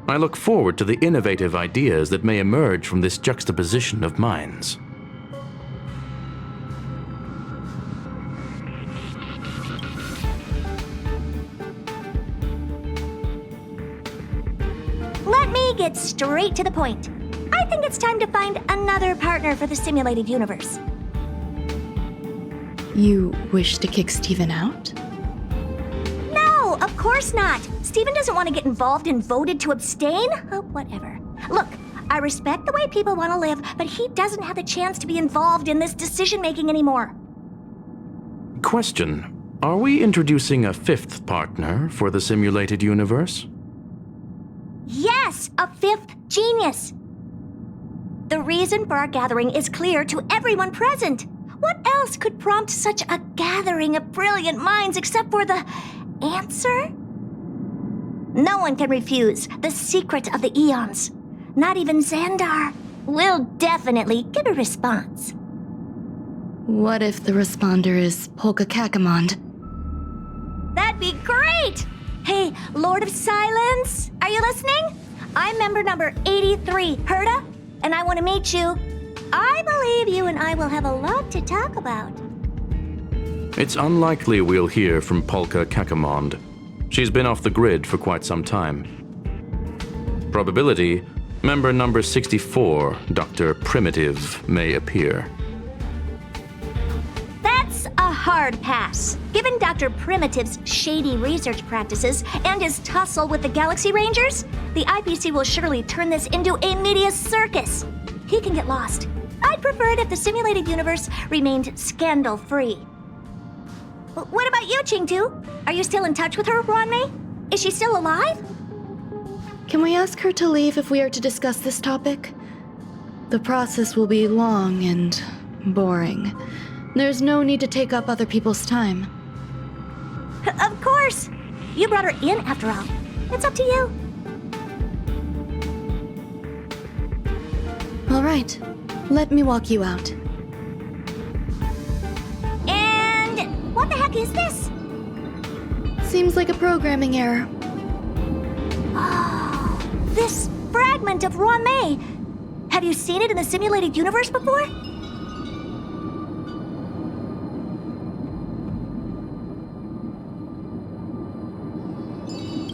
I look forward to the innovative ideas that may emerge from this juxtaposition of minds. Let me get straight to the point. I think it's time to find another partner for the simulated universe. You wish to kick Steven out? No, of course not. Steven doesn't want to get involved and voted to abstain? Oh, whatever. Look, I respect the way people want to live, but he doesn't have the chance to be involved in this decision-making anymore. Question. Are we introducing a 5th partner for the simulated universe? Yes, a 5th genius. The reason for our gathering is clear to everyone present. What else could prompt such a gathering of brilliant minds except for the answer? No one can refuse the secret of the eons. Not even Xandar. We'll definitely get a response. What if the responder is Polka Kakamond? That'd be great! Hey, Lord of Silence, are you listening? I'm member number 83, Herda, and I want to meet you. I believe you and I will have a lot to talk about. It's unlikely we'll hear from Polka Kakamond. She's been off the grid for quite some time. Probability, member number 64, Dr. Primitive, may appear. That's a hard pass. Given Dr. Primitive's shady research practices and his tussle with the Galaxy Rangers, the IPC will surely turn this into a media circus. He can get lost. I'd prefer it if the simulated universe remained scandal-free. What about you, Ching-Tu? Are you still in touch with her, Ron-May? Is she still alive? Can we ask her to leave if we are to discuss this topic? The process will be long and boring. There's no need to take up other people's time. Of course! You brought her in after all. It's up to you. All right. Let me walk you out. And what the heck is this? Seems like a programming error. Oh, this fragment of Ron-May. Have you seen it in the simulated universe before?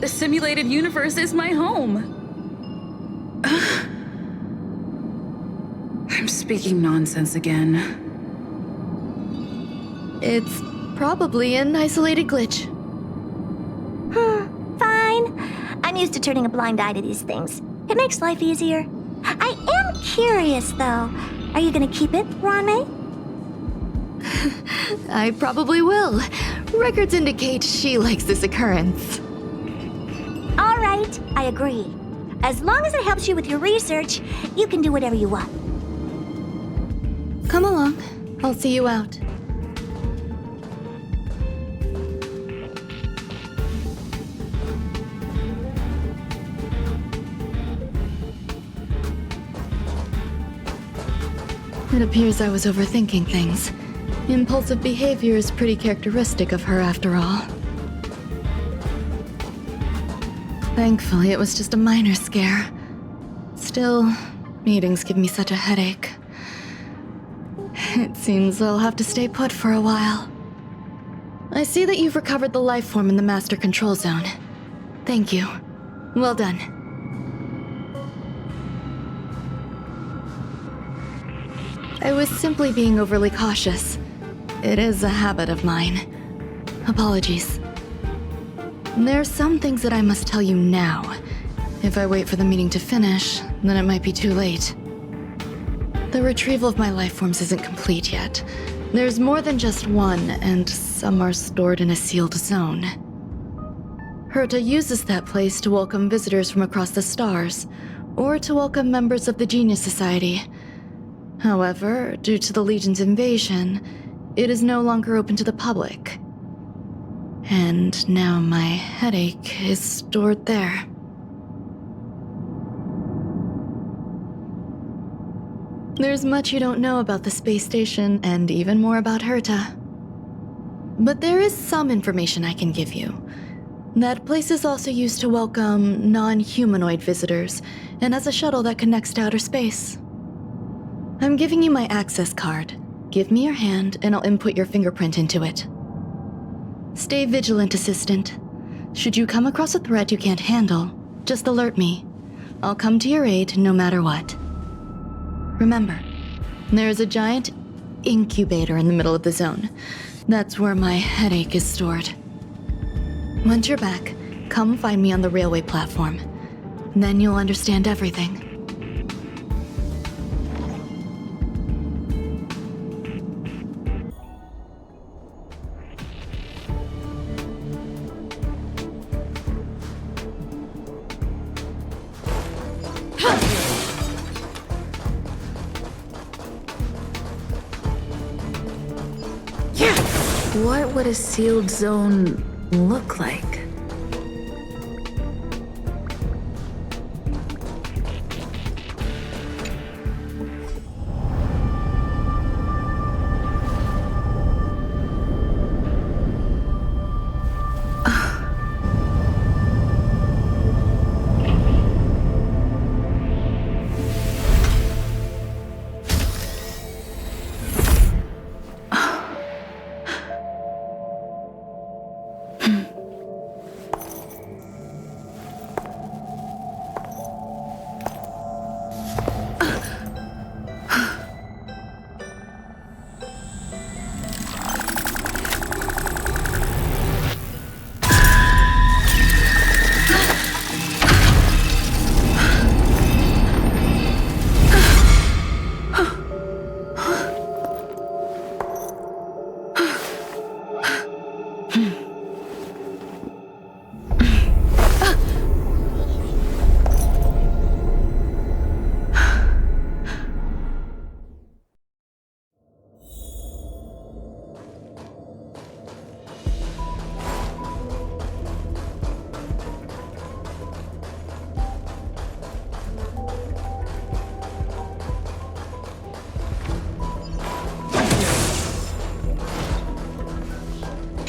The simulated universe is my home. I'm speaking nonsense again. It's probably an isolated glitch. Fine. I'm used to turning a blind eye to these things. It makes life easier. I am curious, though. Are you gonna keep it, Ron-May? I probably will. Records indicate she likes this occurrence. All right, I agree. As long as it helps you with your research, you can do whatever you want. Come along. I'll see you out. It appears I was overthinking things. Impulsive behavior is pretty characteristic of her after all. Thankfully, it was just a minor scare. Still, meetings give me such a headache. It seems I'll have to stay put for a while. I see that you've recovered the life form in the Master Control Zone. Thank you. Well done. I was simply being overly cautious. It is a habit of mine. Apologies. There's some things that I must tell you now. If I wait for the meeting to finish, then it might be too late. The retrieval of my life forms isn't complete yet. There's more than just one, and some are stored in a sealed zone. Herta uses that place to welcome visitors from across the stars, or to welcome members of the Genius Society. However, due to the Legion's invasion, it is no longer open to the public. And now my headache is stored there. There's much you don't know about the space station, and even more about Herta. But there is some information I can give you. That place is also used to welcome non-humanoid visitors, and as a shuttle that connects to outer space. I'm giving you my access card. Give me your hand, and I'll input your fingerprint into it. Stay vigilant, Assistant. Should you come across a threat you can't handle, just alert me. I'll come to your aid no matter what. Remember, there is a giant incubator in the middle of the zone. That's where my headache is stored. Once you're back, come find me on the railway platform. Then you'll understand everything. What would a sealed zone look like?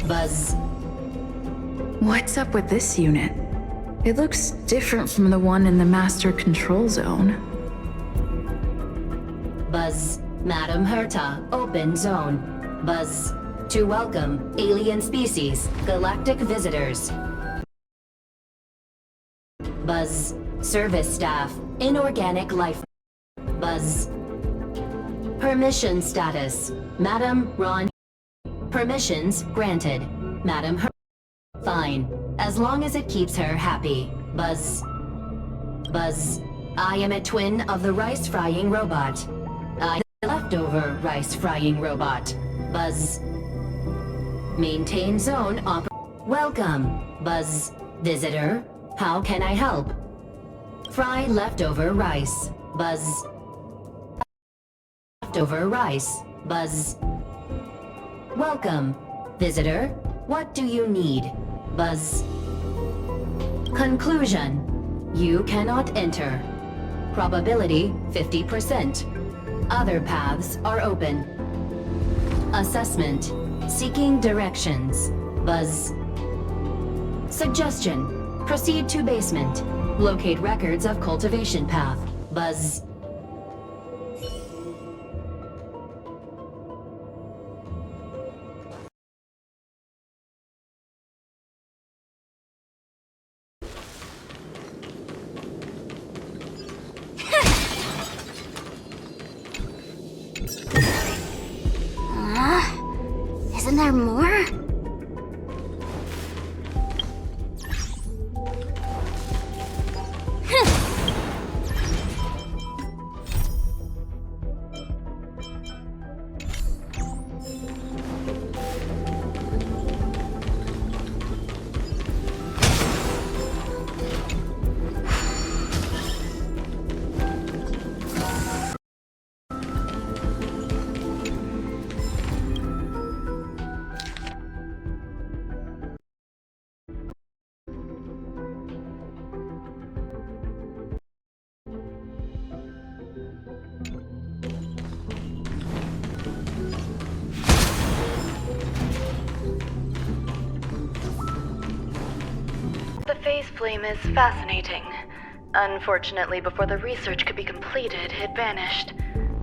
Buzz. What's up with this unit? It looks different from the one in the Master Control Zone. Buzz. Madam Herta, open zone. Buzz. To welcome alien species, galactic visitors. Buzz. Service staff, inorganic life. Buzz. Permission status. Madam Ron. Permissions granted. Madam Her. Fine. As long as it keeps her happy. Buzz. Buzz. I am a twin of the rice-frying robot. I am the leftover rice-frying robot. Buzz. Maintain zone Welcome, Buzz. Visitor, how can I help? Fry leftover rice. Buzz. Leftover rice. Buzz. Welcome, visitor. What do you need? Buzz. Conclusion. You cannot enter. Probability 50%. Other paths are open. Assessment. Seeking directions. Buzz. Suggestion. Proceed to basement. Locate records of cultivation path. Buzz. Isn't there more? The phase flame is fascinating. Unfortunately, before the research could be completed, it vanished.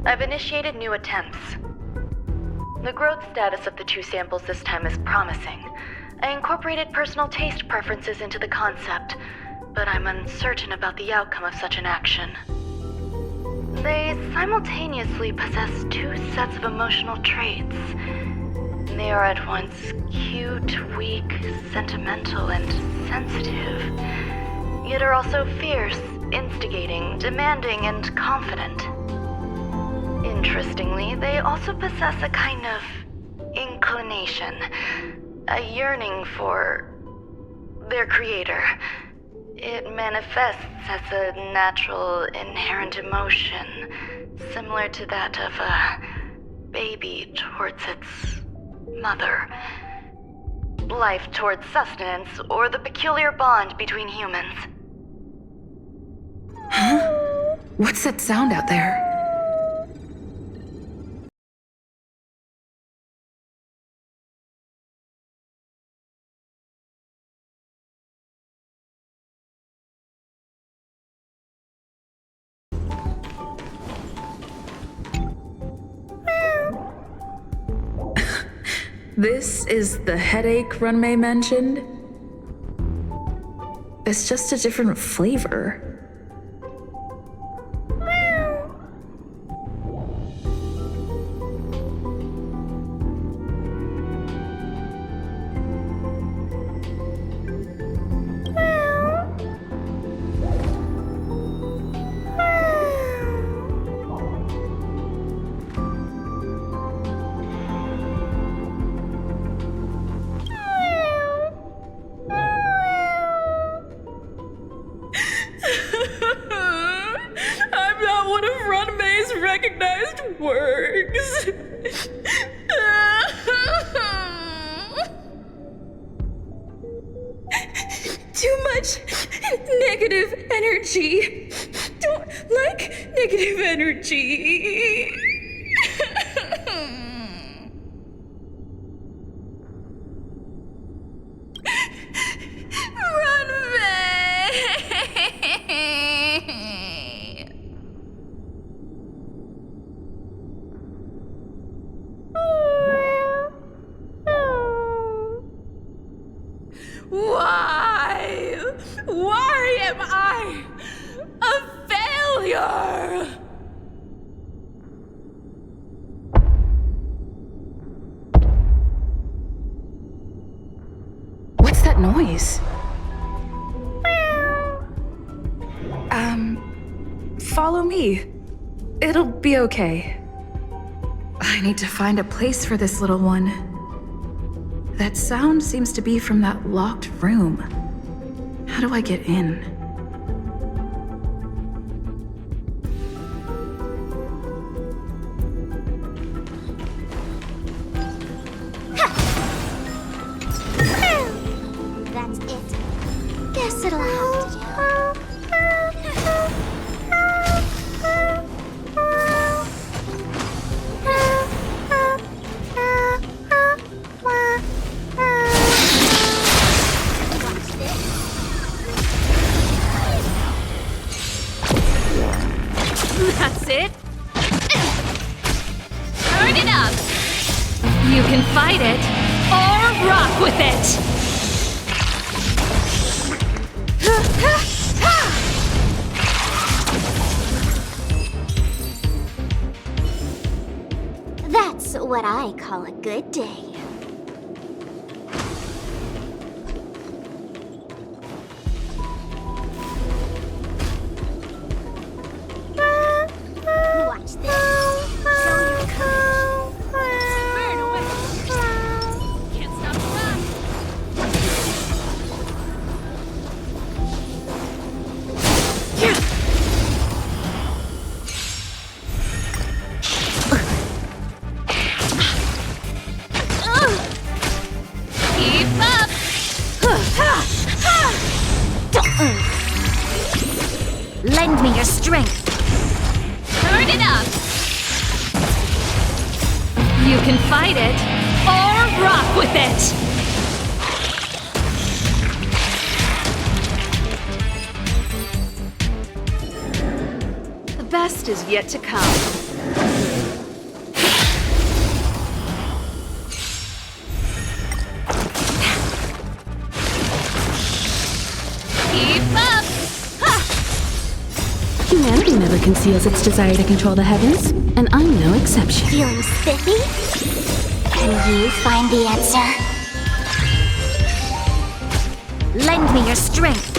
I've initiated new attempts. The growth status of the two samples this time is promising. I incorporated personal taste preferences into the concept, but I'm uncertain about the outcome of such an action. They simultaneously possess two sets of emotional traits. They are at once cute, weak, sentimental, and sensitive, yet are also fierce, instigating, demanding, and confident. Interestingly, they also possess a kind of inclination, a yearning for their creator. It manifests as a natural, inherent emotion, similar to that of a baby towards its mother. Life towards sustenance, or the peculiar bond between humans. Huh? What's that sound out there? This is the headache Runmei mentioned? It's just a different flavor. Recognized works. Too much negative energy. Don't like negative energy. Why am I a failure? What's that noise? Follow me. It'll be okay. I need to find a place for this little one. That sound seems to be from that locked room. How do I get in? That's it. Guess it'll have to do. Watch this. You can fight it or rock with it! That's what I call a good day. Watch this. Can't stop the run. Keep up. Lend me your strength. Turn it up! You can fight it or rock with it! The best is yet to come. Keep up! Humanity never conceals its desire to control the heavens, and I'm no exception. Feeling spiffy? Can you find the answer? Lend me your strength.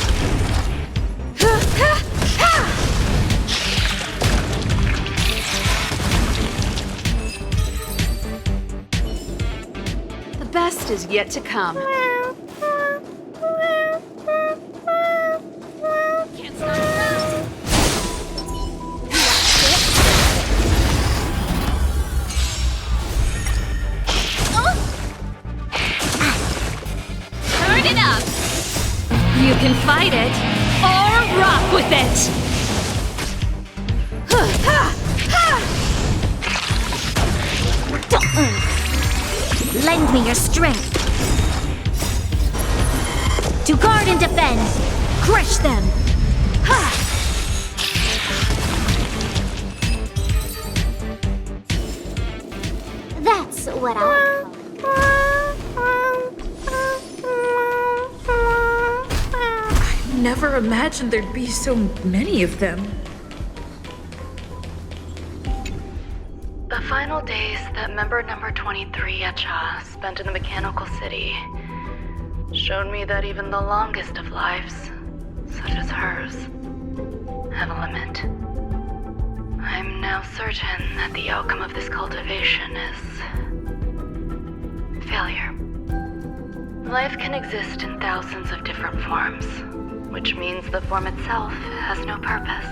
The best is yet to come. Can't stop now. Turn it up! You can fight it or rock with it! Lend me your strength. To guard and defend. Crush them. That's what I Never imagined there'd be so many of them. The final days that member number 23 Echa spent in the mechanical city showed me that even the longest of lives, such as hers, have a limit. I'm now certain that the outcome of this cultivation is failure. Life can exist in thousands of different forms, which means the form itself has no purpose.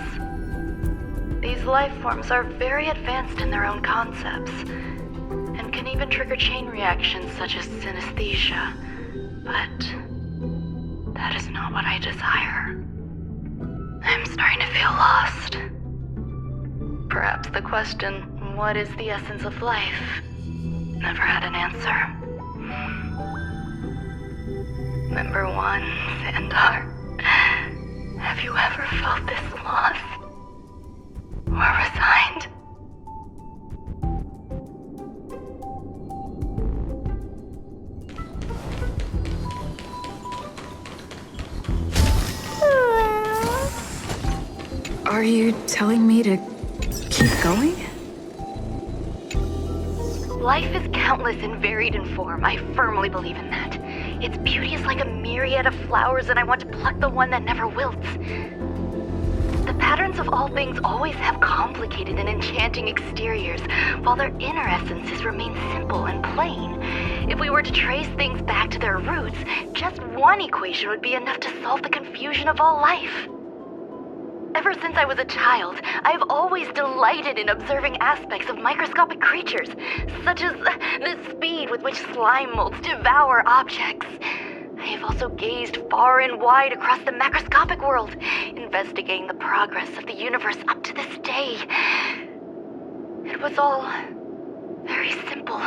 These life forms are very advanced in their own concepts, and can even trigger chain reactions such as synesthesia, but that is not what I desire. I'm starting to feel lost. Perhaps the question, what is the essence of life, never had an answer. Member 1, Xandar. Have you ever felt this lost? Or resigned? Are you telling me to keep going? Life is countless and varied in form. I firmly believe in that. Its beauty is like a myriad of flowers, and I want to pluck the one that never wilts. The patterns of all things always have complicated and enchanting exteriors, while their inner essences remain simple and plain. If we were to trace things back to their roots, just one equation would be enough to solve the confusion of all life. Ever since I was a child, I have always delighted in observing aspects of microscopic creatures, such as the speed with which slime molds devour objects. I have also gazed far and wide across the macroscopic world, investigating the progress of the universe up to this day. It was all very simple.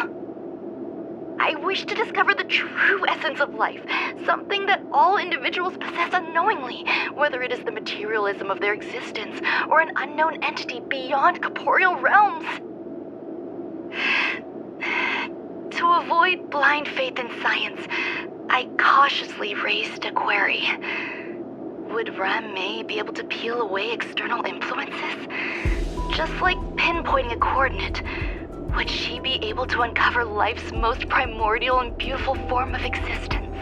I wish to discover the true essence of life, something that all individuals possess unknowingly, whether it is the materialism of their existence or an unknown entity beyond corporeal realms. To avoid blind faith in science, I cautiously raised a query. Would Ram-May be able to peel away external influences? Just like pinpointing a coordinate, would she be able to uncover life's most primordial and beautiful form of existence?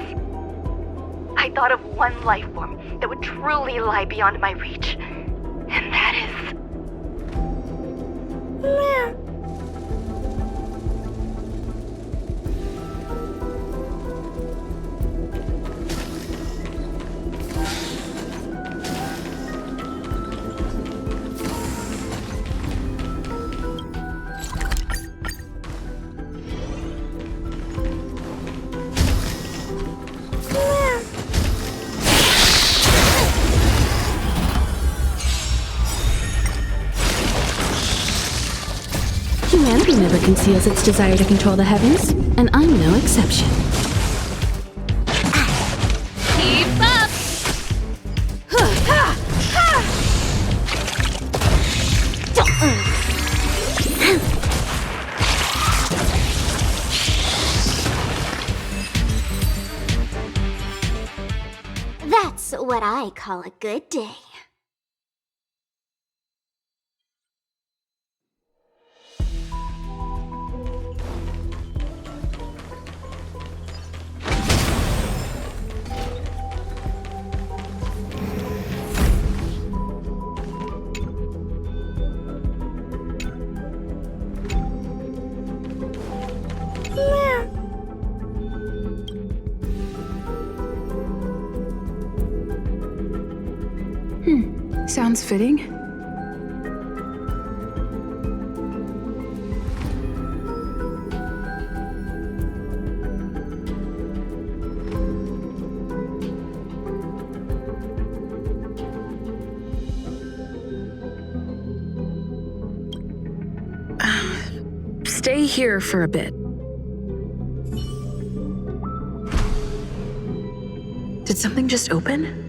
I thought of one life form that would truly lie beyond my reach, and that is... Humanity never conceals its desire to control the heavens, and I'm no exception. Keep up! That's what I call a good day. Sounds fitting. Stay here for a bit. Did something just open?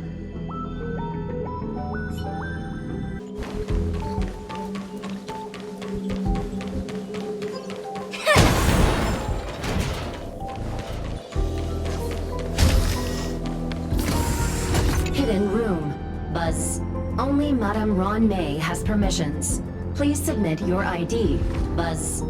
Hidden room. Buzz. Only Madame Ron-May has permissions. Please submit your ID. Buzz.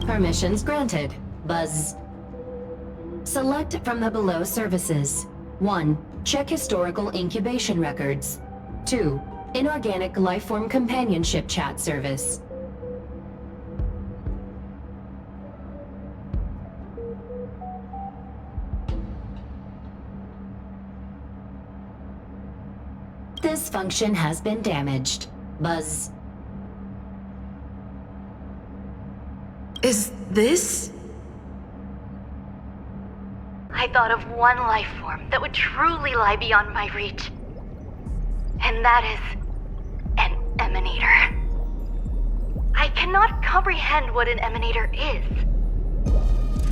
Permissions granted. Buzz. Select from the below services. 1. Check historical incubation records. 2. Inorganic lifeform companionship chat service. This function has been damaged. Buzz. Is this? I thought of one life form that would truly lie beyond my reach. And that is... an emanator. I cannot comprehend what an emanator is.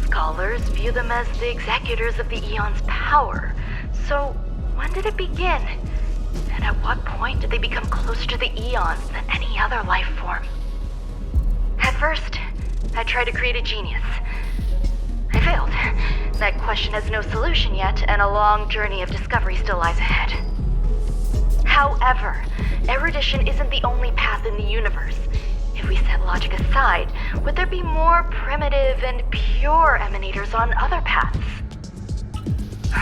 Scholars view them as the executors of the Eon's power. So, when did it begin? And at what point did they become closer to the Eons than any other life form? At first, I tried to create a genius. I failed. That question has no solution yet, and a long journey of discovery still lies ahead. However, erudition isn't the only path in the universe. If we set logic aside, would there be more primitive and pure emanators on other paths?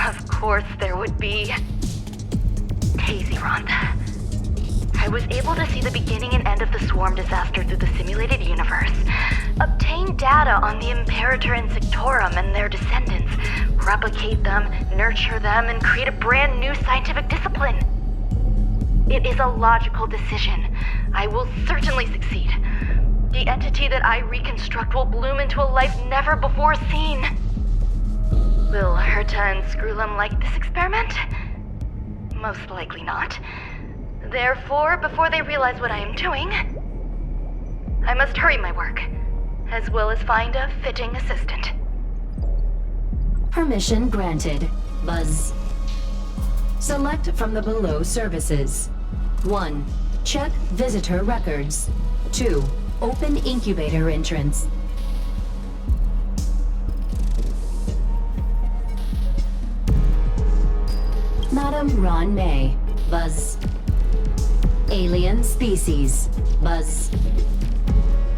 Of course there would be. Hazy Rhonda. I was able to see the beginning and end of the swarm disaster through the simulated universe, obtain data on the Imperator and Sectorum and their descendants, replicate them, nurture them, and create a brand new scientific discipline. It is a logical decision. I will certainly succeed. The entity that I reconstruct will bloom into a life never before seen. Will Herta and Screwlum like this experiment? Most likely not. Therefore, before they realize what I am doing, I must hurry my work, as well as find a fitting assistant. Permission granted. Buzz. Select from the below services. 1. Check visitor records. 2. Open incubator entrance. Madam Ron May. Buzz. Alien species. Buzz.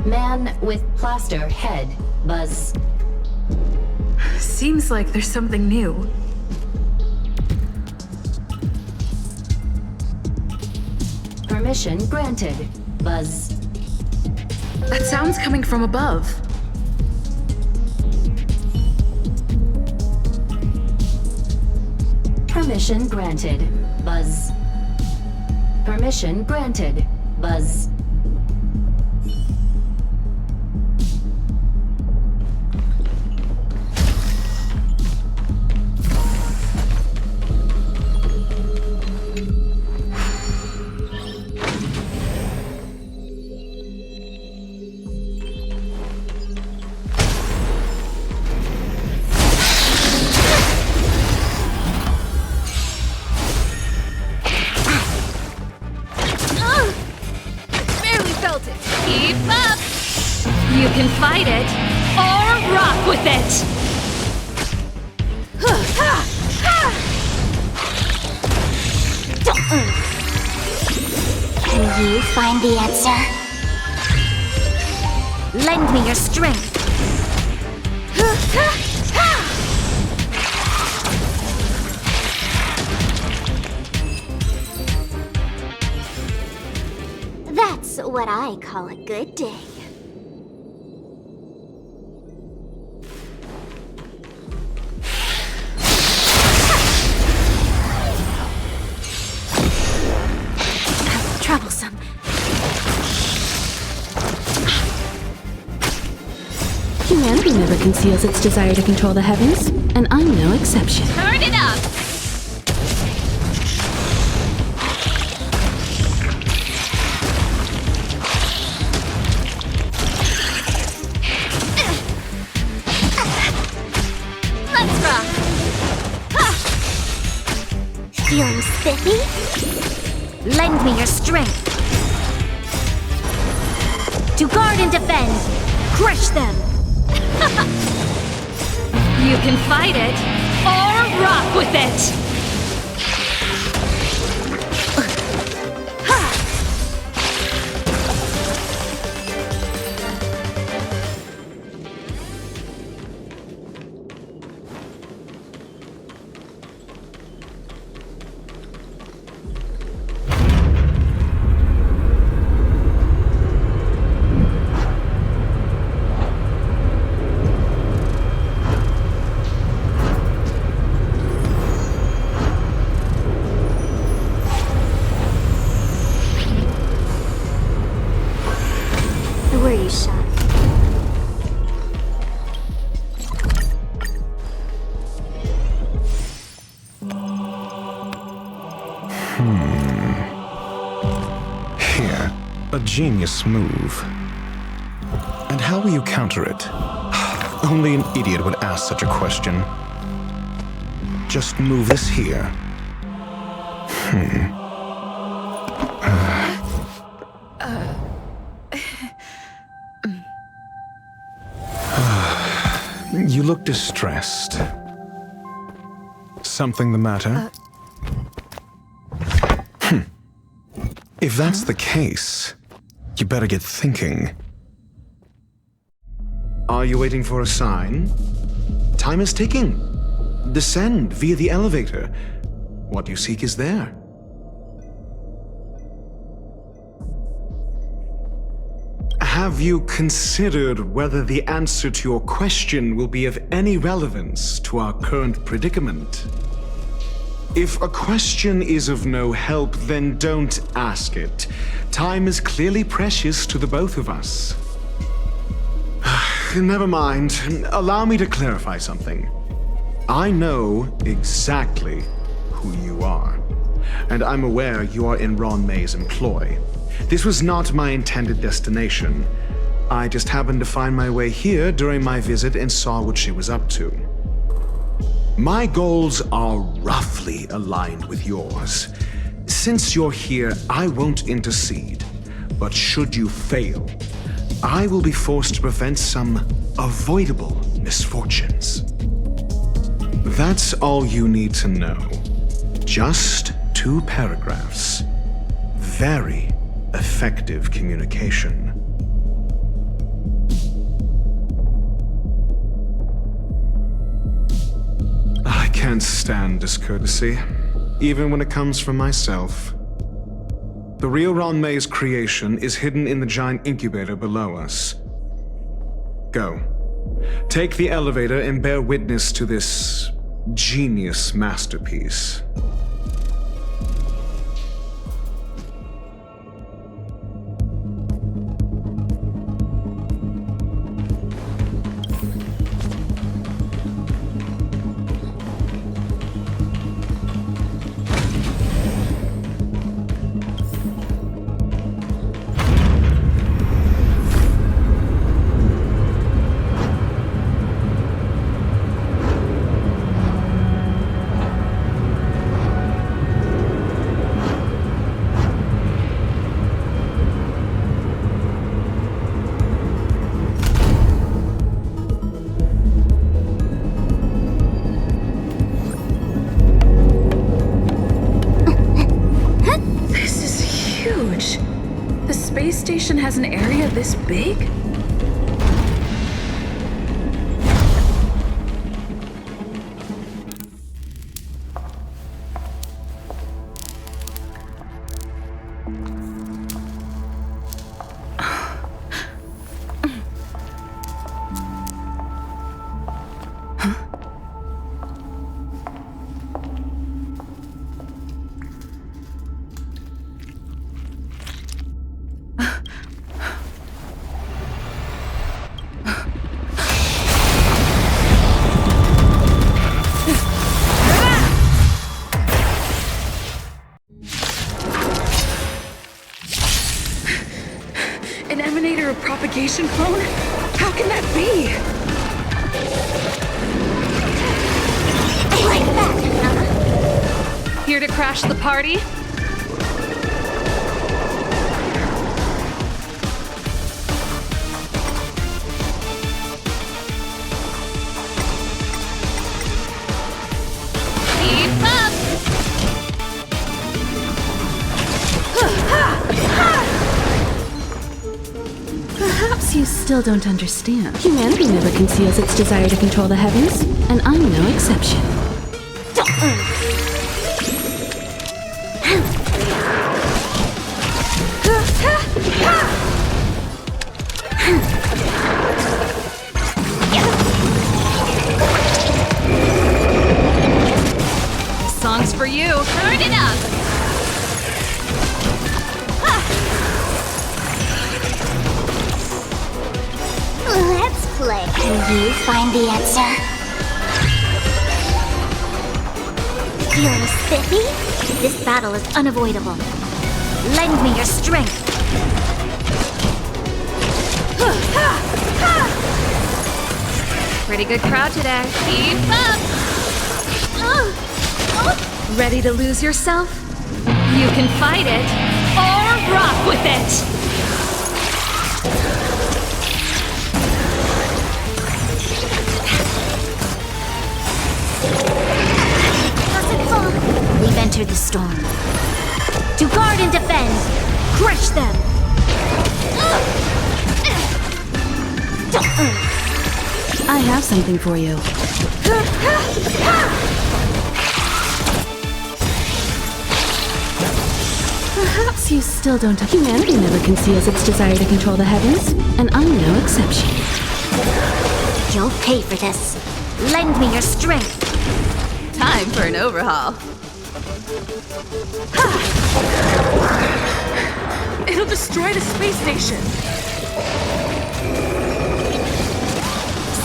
Man with plaster head. Buzz. Seems like there's something new. Permission granted. Buzz. That sound's coming from above. Permission granted. Buzz. Permission granted. Buzz. Keep up! You can fight it, or rock with it! Can you find the answer? Lend me your strength. That's what I call a good day. Troublesome. Humanity never conceals its desire to control the heavens, and I'm no exception. Turn it up! Let's rock! Feeling spiffy? Lend me your strength. To guard and defend, crush them! You can fight it, or rock with it! Who are you, Sean? Here, a genius move. And how will you counter it? Only an idiot would ask such a question. Just move this here. You look distressed. Something the matter? If that's the case, you better get thinking. Are you waiting for a sign? Time is ticking. Descend via the elevator. What you seek is there. Have you considered whether the answer to your question will be of any relevance to our current predicament? If a question is of no help, then don't ask it. Time is clearly precious to the both of us. Never mind. Allow me to clarify something. I know exactly who you are, and I'm aware you are in Ron May's employ. This was not my intended destination. I just happened to find my way here during my visit and saw what she was up to. My goals are roughly aligned with yours. since you're here, I won't intercede. But should you fail, I will be forced to prevent some avoidable misfortunes. That's all you need to know. Just 2 paragraphs. Very effective communication. I can't stand discourtesy, even when it comes from myself. The real Ron May's creation is hidden in the giant incubator below us. Go. Take the elevator and bear witness to this genius masterpiece. Station has an area this big? Propagation clone? How can that be? I like that. Here to crash the party? Keep up. Perhaps you still don't understand. Humanity never conceals its desire to control the heavens, and I'm no exception. Songs for you. Turn it up. Let's play. Can you find the answer? Feeling spiffy? This battle is unavoidable. Lend me your strength. Pretty good crowd today. Keep up. Ready to lose yourself? You can fight it or rock with it. We've entered the storm. To guard and defend! Crush them! I have something for you. Perhaps you still don't. Humanity never conceals its desire to control the heavens, and I'm no exception. You'll pay for this. Lend me your strength. Time for an overhaul. It'll destroy the space station.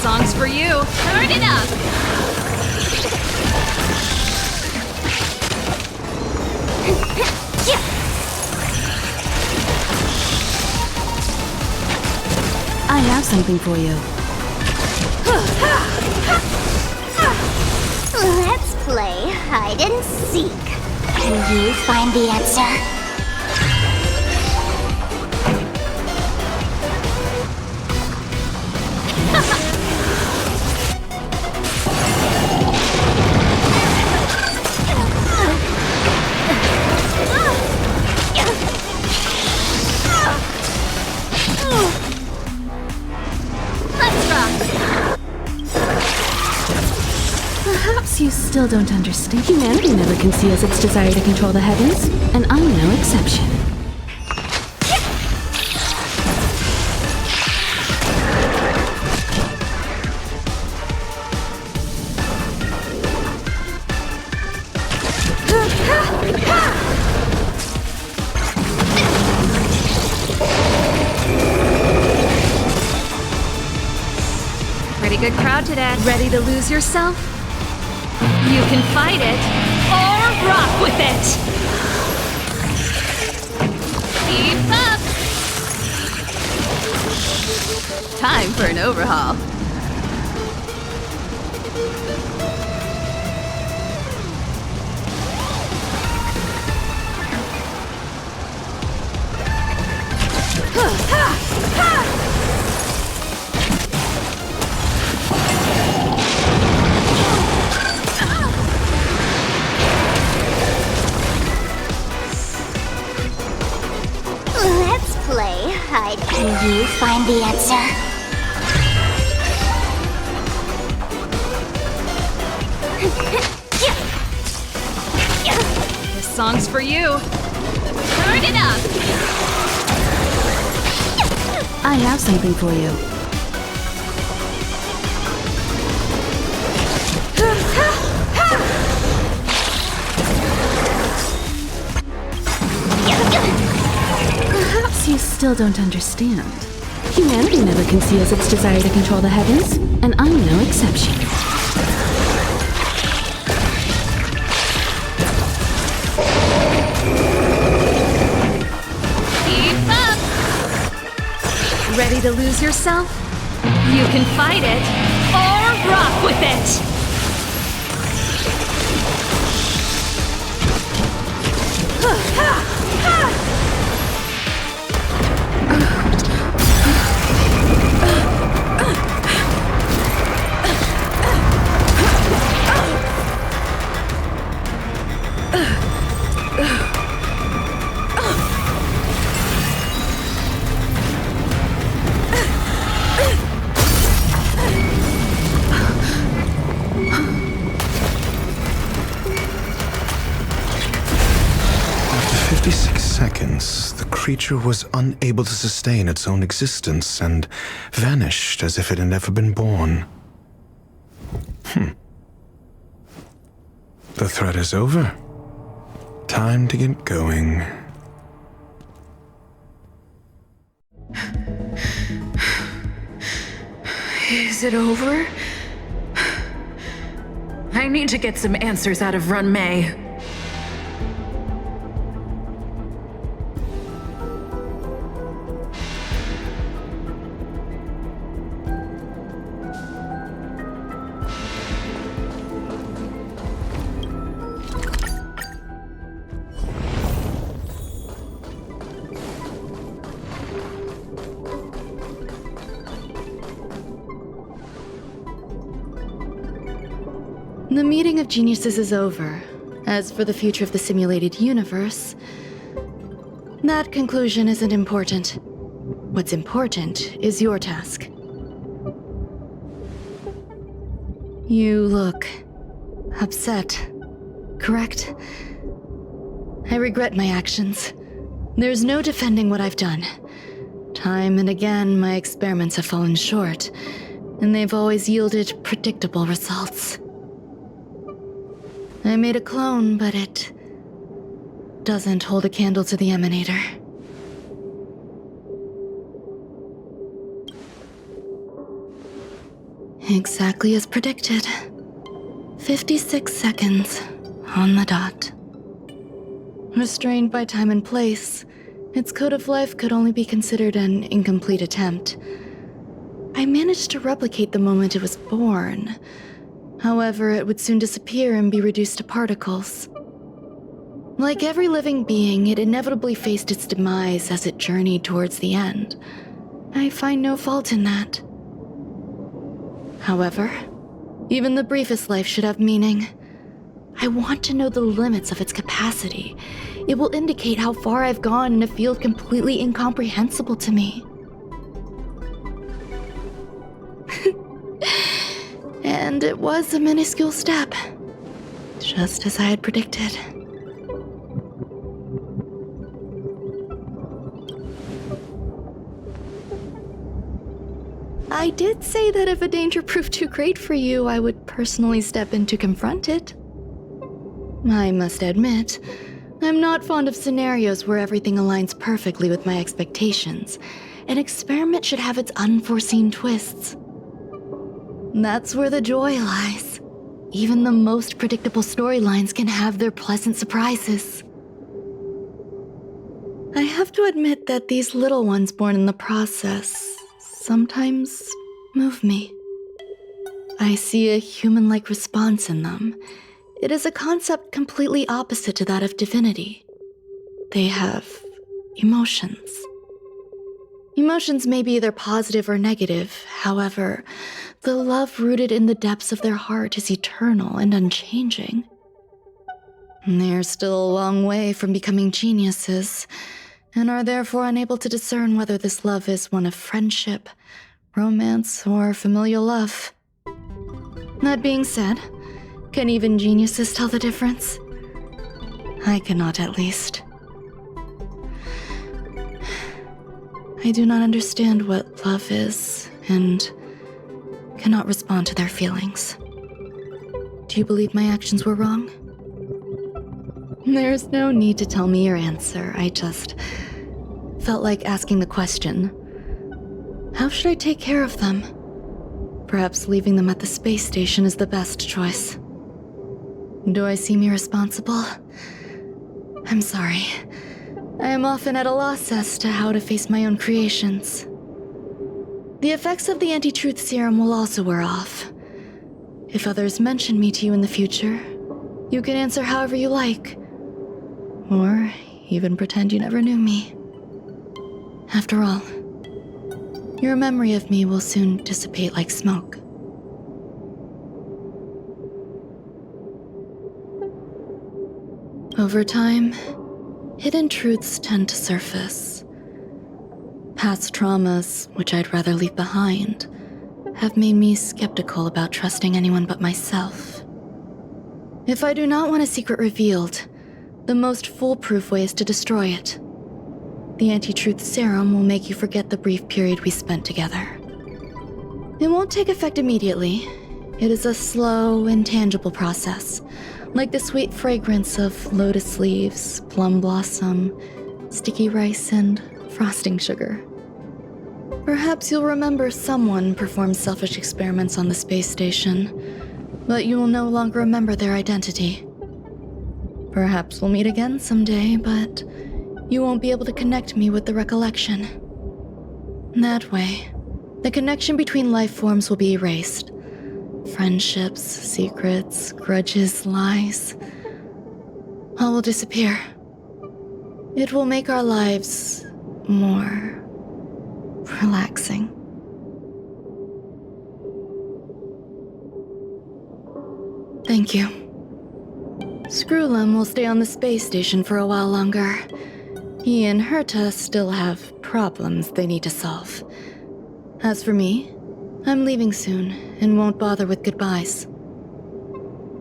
Songs for you. Turn it up. I have something for you. Let's play hide and seek. Can you find the answer? Perhaps you still don't understand. Humanity never conceals its desire to control the heavens, and I'm no exception. Pretty good crowd today. Ready to lose yourself? You can fight it, or rock with it! Keep up! Time for an overhaul. Let's play hide. Can you find the answer? This song's for you. Turn it up! I have something for you. Perhaps you still don't understand. Humanity never conceals its desire to control the heavens, and I'm no exception. Keep up! Ready to lose yourself? You can fight it, or rock with it! After 56 seconds, the creature was unable to sustain its own existence and vanished as if it had never been born. The threat is over. Time to get going. Is it over? I need to get some answers out of Run May. The meeting of geniuses is over. As for the future of the simulated universe, that conclusion isn't important. What's important is your task. You look upset, correct? I regret my actions. There's no defending what I've done. Time and again, my experiments have fallen short, and they've always yielded predictable results. I made a clone, but it doesn't hold a candle to the emanator. Exactly as predicted. 56 seconds on the dot. Restrained by time and place, its code of life could only be considered an incomplete attempt. I managed to replicate the moment it was born. However, it would soon disappear and be reduced to particles. Like every living being, it inevitably faced its demise as it journeyed towards the end. I find no fault in that. However, even the briefest life should have meaning. I want to know the limits of its capacity. It will indicate how far I've gone in a field completely incomprehensible to me. And it was a minuscule step, just as I had predicted. I did say that if a danger proved too great for you, I would personally step in to confront it. I must admit, I'm not fond of scenarios where everything aligns perfectly with my expectations. An experiment should have its unforeseen twists. That's where the joy lies. Even the most predictable storylines can have their pleasant surprises. I have to admit that these little ones born in the process sometimes move me. I see a human-like response in them. It is a concept completely opposite to that of divinity. They have emotions. Emotions may be either positive or negative. However, the love rooted in the depths of their heart is eternal and unchanging. They're still a long way from becoming geniuses, and are therefore unable to discern whether this love is one of friendship, romance, or familial love. That being said, can even geniuses tell the difference? I cannot, at least. I do not understand what love is, and cannot respond to their feelings. Do you believe my actions were wrong? There's no need to tell me your answer. I just felt like asking the question. How should I take care of them? Perhaps leaving them at the space station is the best choice. Do I seem irresponsible? I'm sorry. I am often at a loss as to how to face my own creations. The effects of the anti-truth serum will also wear off. If others mention me to you in the future, you can answer however you like. Or even pretend you never knew me. After all, your memory of me will soon dissipate like smoke. Over time, hidden truths tend to surface. Past traumas, which I'd rather leave behind, have made me skeptical about trusting anyone but myself. If I do not want a secret revealed, the most foolproof way is to destroy it. The anti-truth serum will make you forget the brief period we spent together. It won't take effect immediately. It is a slow, intangible process, like the sweet fragrance of lotus leaves, plum blossom, sticky rice, and frosting sugar. Perhaps you'll remember someone performed selfish experiments on the space station, but you will no longer remember their identity. Perhaps we'll meet again someday, but you won't be able to connect me with the recollection. That way, the connection between life forms will be erased. Friendships, secrets, grudges, lies, all will disappear. It will make our lives more relaxing. Thank you. Screwlum will stay on the space station for a while longer. He and Herta still have problems they need to solve. As for me, I'm leaving soon and won't bother with goodbyes.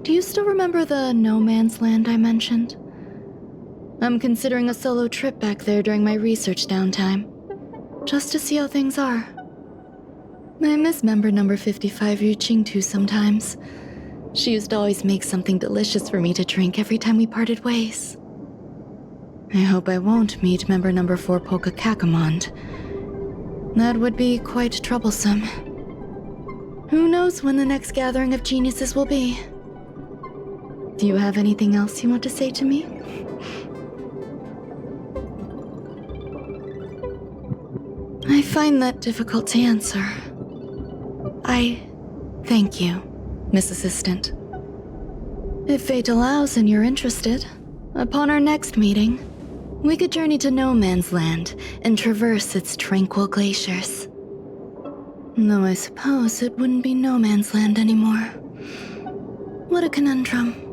Do you still remember the no man's land I mentioned? I'm considering a solo trip back there during my research downtime, just to see how things are. I miss member number 55 Yu Qingtu sometimes. She used to always make something delicious for me to drink every time we parted ways. I hope I won't meet member number 4 Polka Kakamond. That would be quite troublesome. Who knows when the next gathering of geniuses will be? Do you have anything else you want to say to me? I find that difficult to answer. I thank you, Miss Assistant. If fate allows and you're interested, Upon our next meeting, we could journey to No Man's Land and traverse its tranquil glaciers. Though I suppose it wouldn't be No Man's Land anymore. What a conundrum.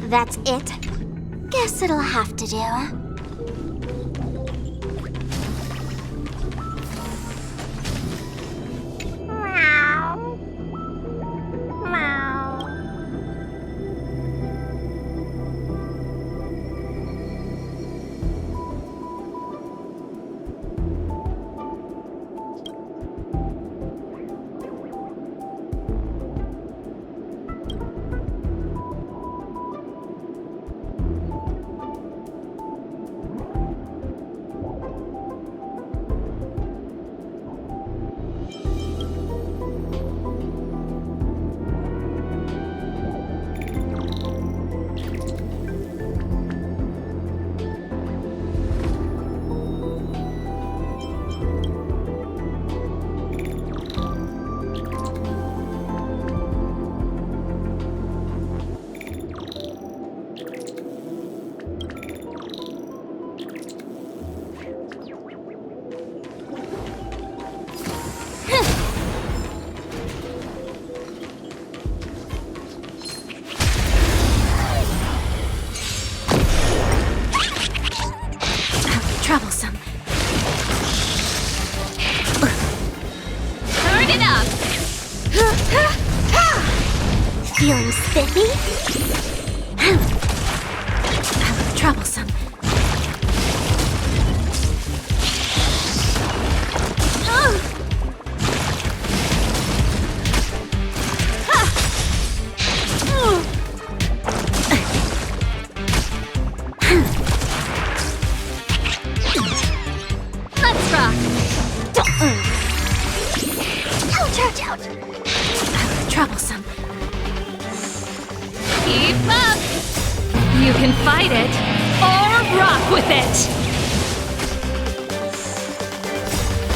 That's it? Guess it'll have to do. Troublesome. Turn it up! Feeling spiffy? Troublesome. Let's rock! Ouch, ouch, ouch! Troublesome. Keep up! You can fight it, or rock with it!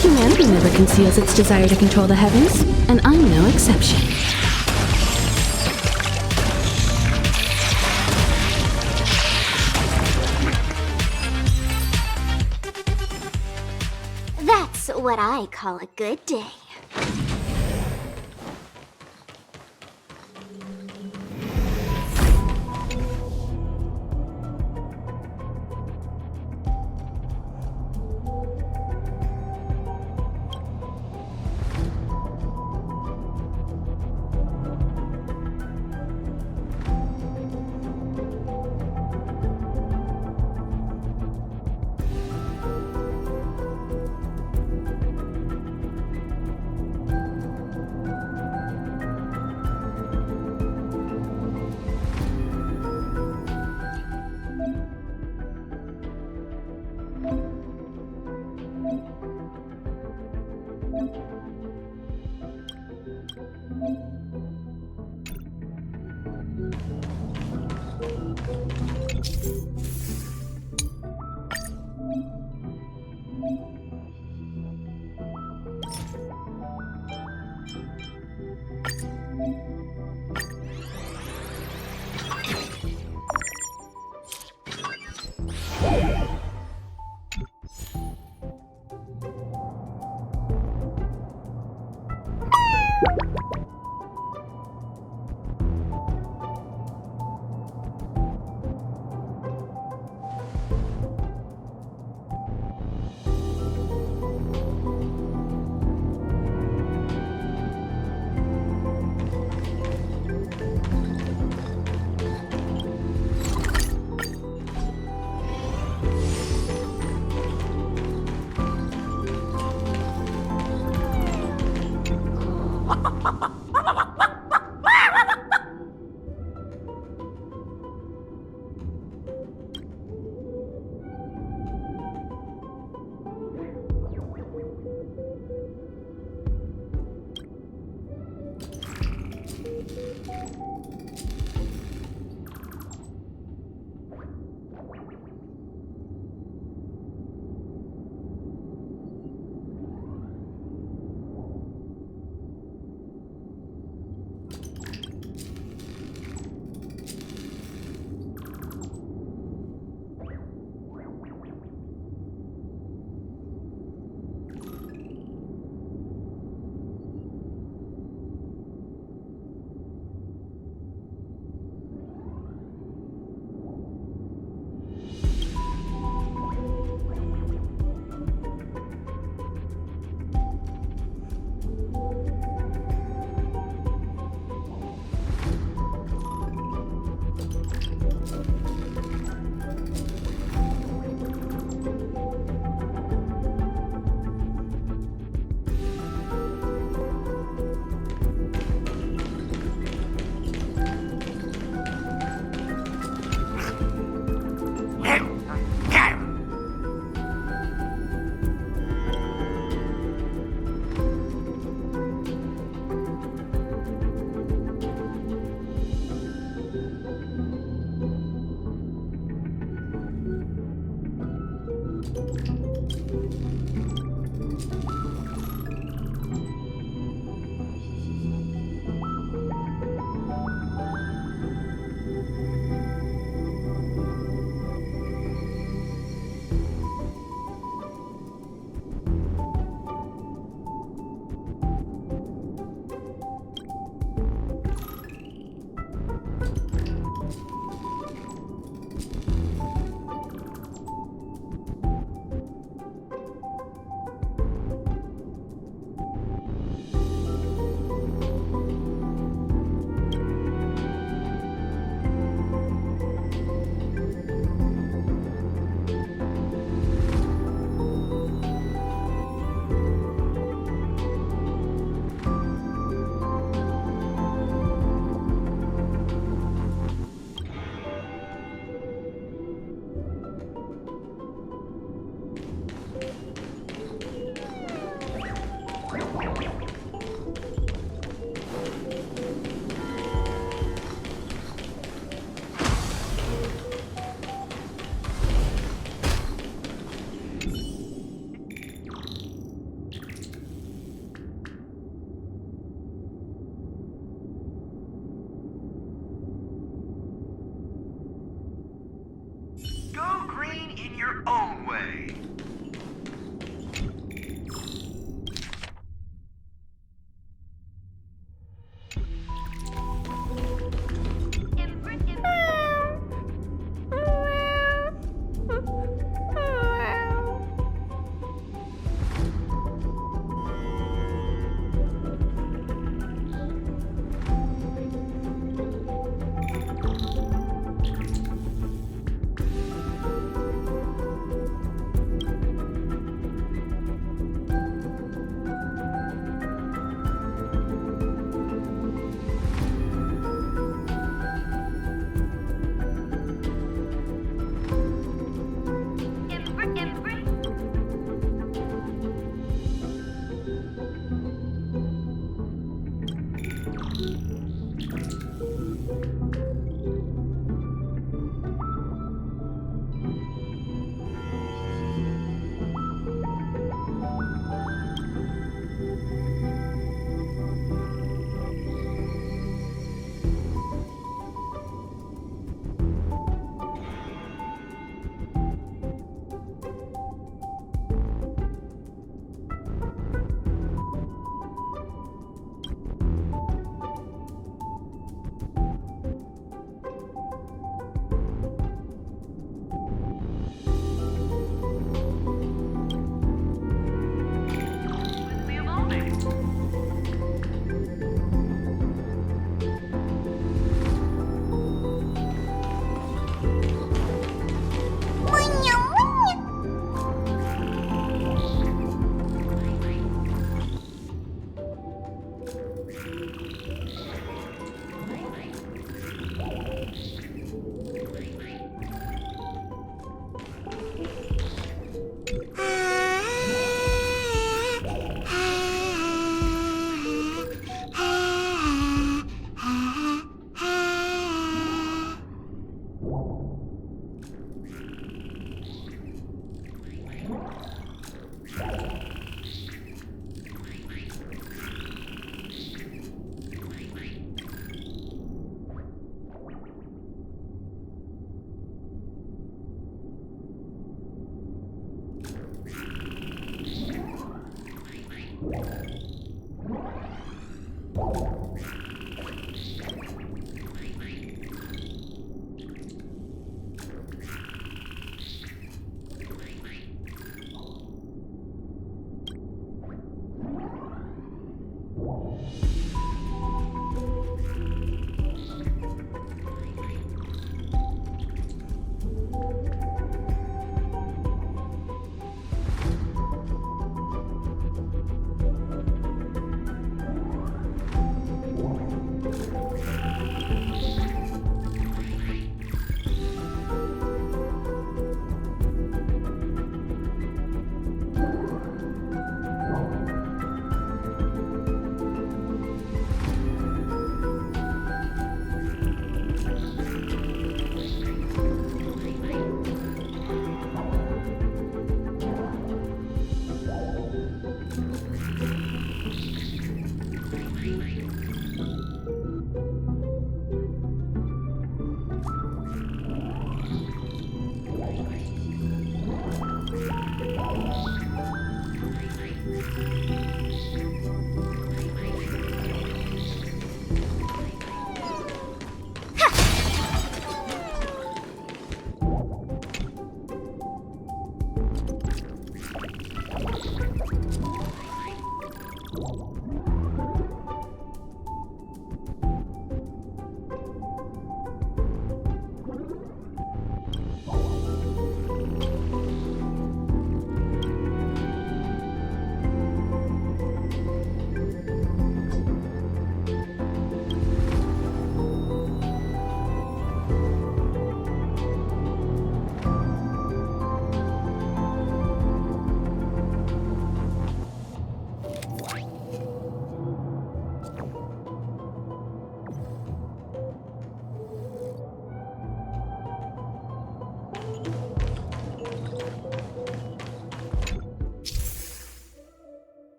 Humanity never conceals its desire to control the heavens, and I'm no exception. That's what I call a good day.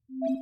you